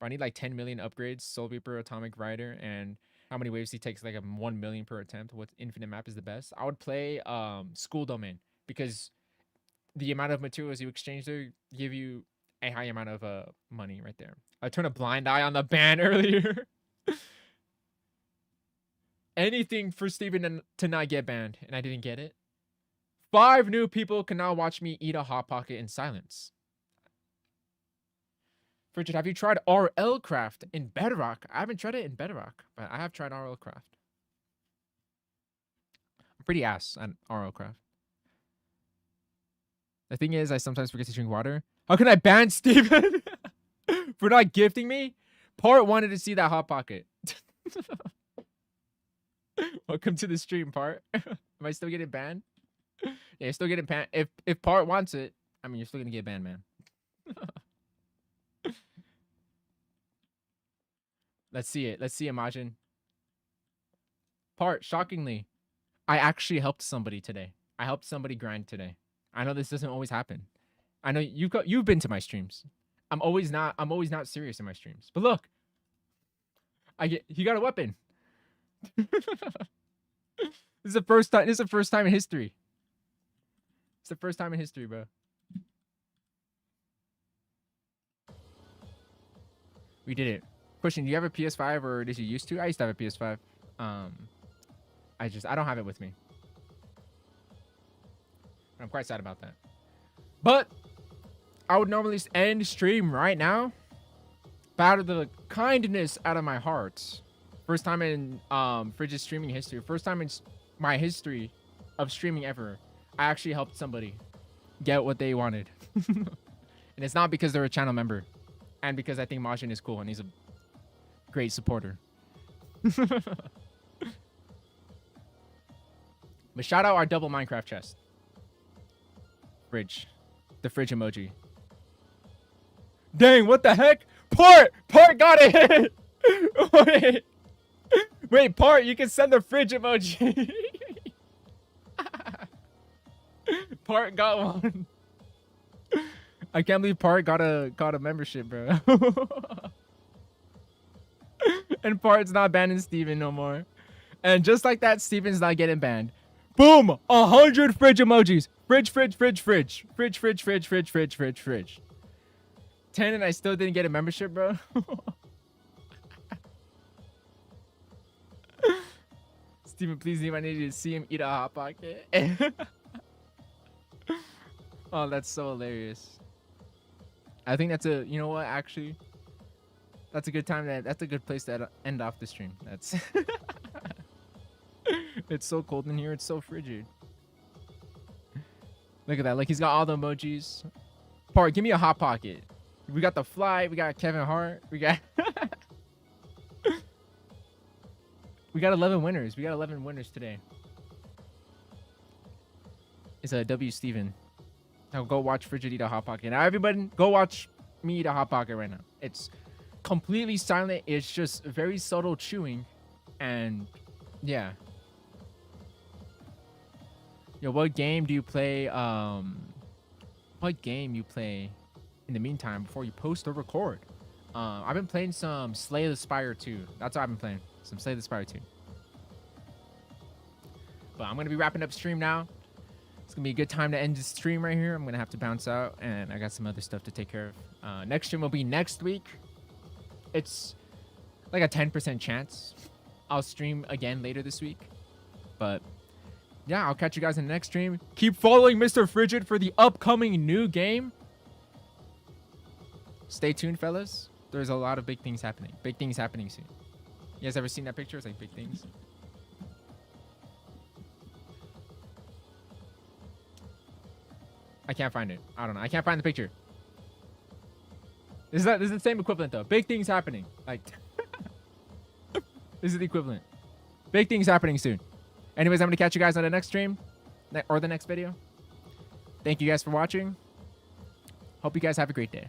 I need like 10 million upgrades, Soul Reaper, Atomic Rider, and how many waves he takes, like a 1 million per attempt. What infinite map is the best? I would play School Domain, because the amount of materials you exchange there give you a high amount of money right there. I turned a blind eye on the ban earlier. Anything for Steven to not get banned, and I didn't get it. 5 new people can now watch me eat a Hot Pocket in silence. Frigid, have you tried RL Craft in Bedrock? I haven't tried it in Bedrock, but I have tried RL Craft. I'm pretty ass at RL Craft. The thing is, I sometimes forget to drink water. How can I ban Steven for not gifting me? Part wanted to see that Hot Pocket. Welcome to the stream, Part. Am I still getting banned? Yeah, you're still getting banned. If Part wants it, I mean, you're still gonna get banned, man. Let's see it. Let's see, Imagine. Part, shockingly, I actually helped somebody today. I helped somebody grind today. I know this doesn't always happen. I know you've been to my streams. I'm always not serious in my streams. But look, he got a weapon. This is the first time. This is the first time in history. It's the first time in history, bro. We did it. Question: do you have a PS5 or did you used to? I used to have a PS5. I don't have it with me. I'm quite sad about that. But I would normally end stream right now. But out of the kindness out of my heart, first time in Frigid's streaming history, first time in my history of streaming ever, I actually helped somebody get what they wanted. And it's not because they're a channel member, and because I think Majin is cool and he's a great supporter. But shout out our double Minecraft chest. Fridge. The fridge emoji. Dang, what the heck? Part got it. Wait, Part, you can send the fridge emoji. Part got one. I can't believe Part got a membership, bro. And Part's not banning Steven no more. And just like that, Steven's not getting banned. Boom! 100 fridge emojis. Fridge, fridge, fridge, fridge. Fridge, fridge, fridge, fridge, fridge, fridge, fridge. 10 and I still didn't get a membership, bro. Steven, please leave. I need you to see him eat a Hot Pocket. Oh, that's so hilarious. I think that's a, you know what, actually, that's a good time. That's a good place to end off the stream. That's it's so cold in here. It's so frigid. Look at that. Like, he's got all the emojis. Part, give me a Hot Pocket. We got the Fly. We got Kevin Hart. We got we got 11 winners. We got 11 winners today. It's a W Steven. Now go watch Frigid eat a Hot Pocket. Now everybody, go watch me eat a Hot Pocket right now. It's completely silent. It's just very subtle chewing, and yeah. Yo, what game do you play? What game you play in the meantime before you post or record? I've been playing some Slay the Spire 2. That's what I've been playing. Some Slay the Spire 2. But I'm gonna be wrapping up stream now. It's gonna be a good time to end the stream right here. I'm gonna have to bounce out, and I got some other stuff to take care of. Next stream will be next week. It's like a 10% chance I'll stream again later this week. But yeah, I'll catch you guys in the next stream. Keep following Mr. Frigid for the upcoming new game. Stay tuned, fellas. There's a lot of big things happening. Big things happening soon. You guys ever seen that picture? It's like big things. I can't find it. I don't know. I can't find the picture. This is the same equivalent though. Big things happening. Like this is the equivalent. Big things happening soon. Anyways, I'm gonna catch you guys on the next stream or the next video. Thank you guys for watching. Hope you guys have a great day.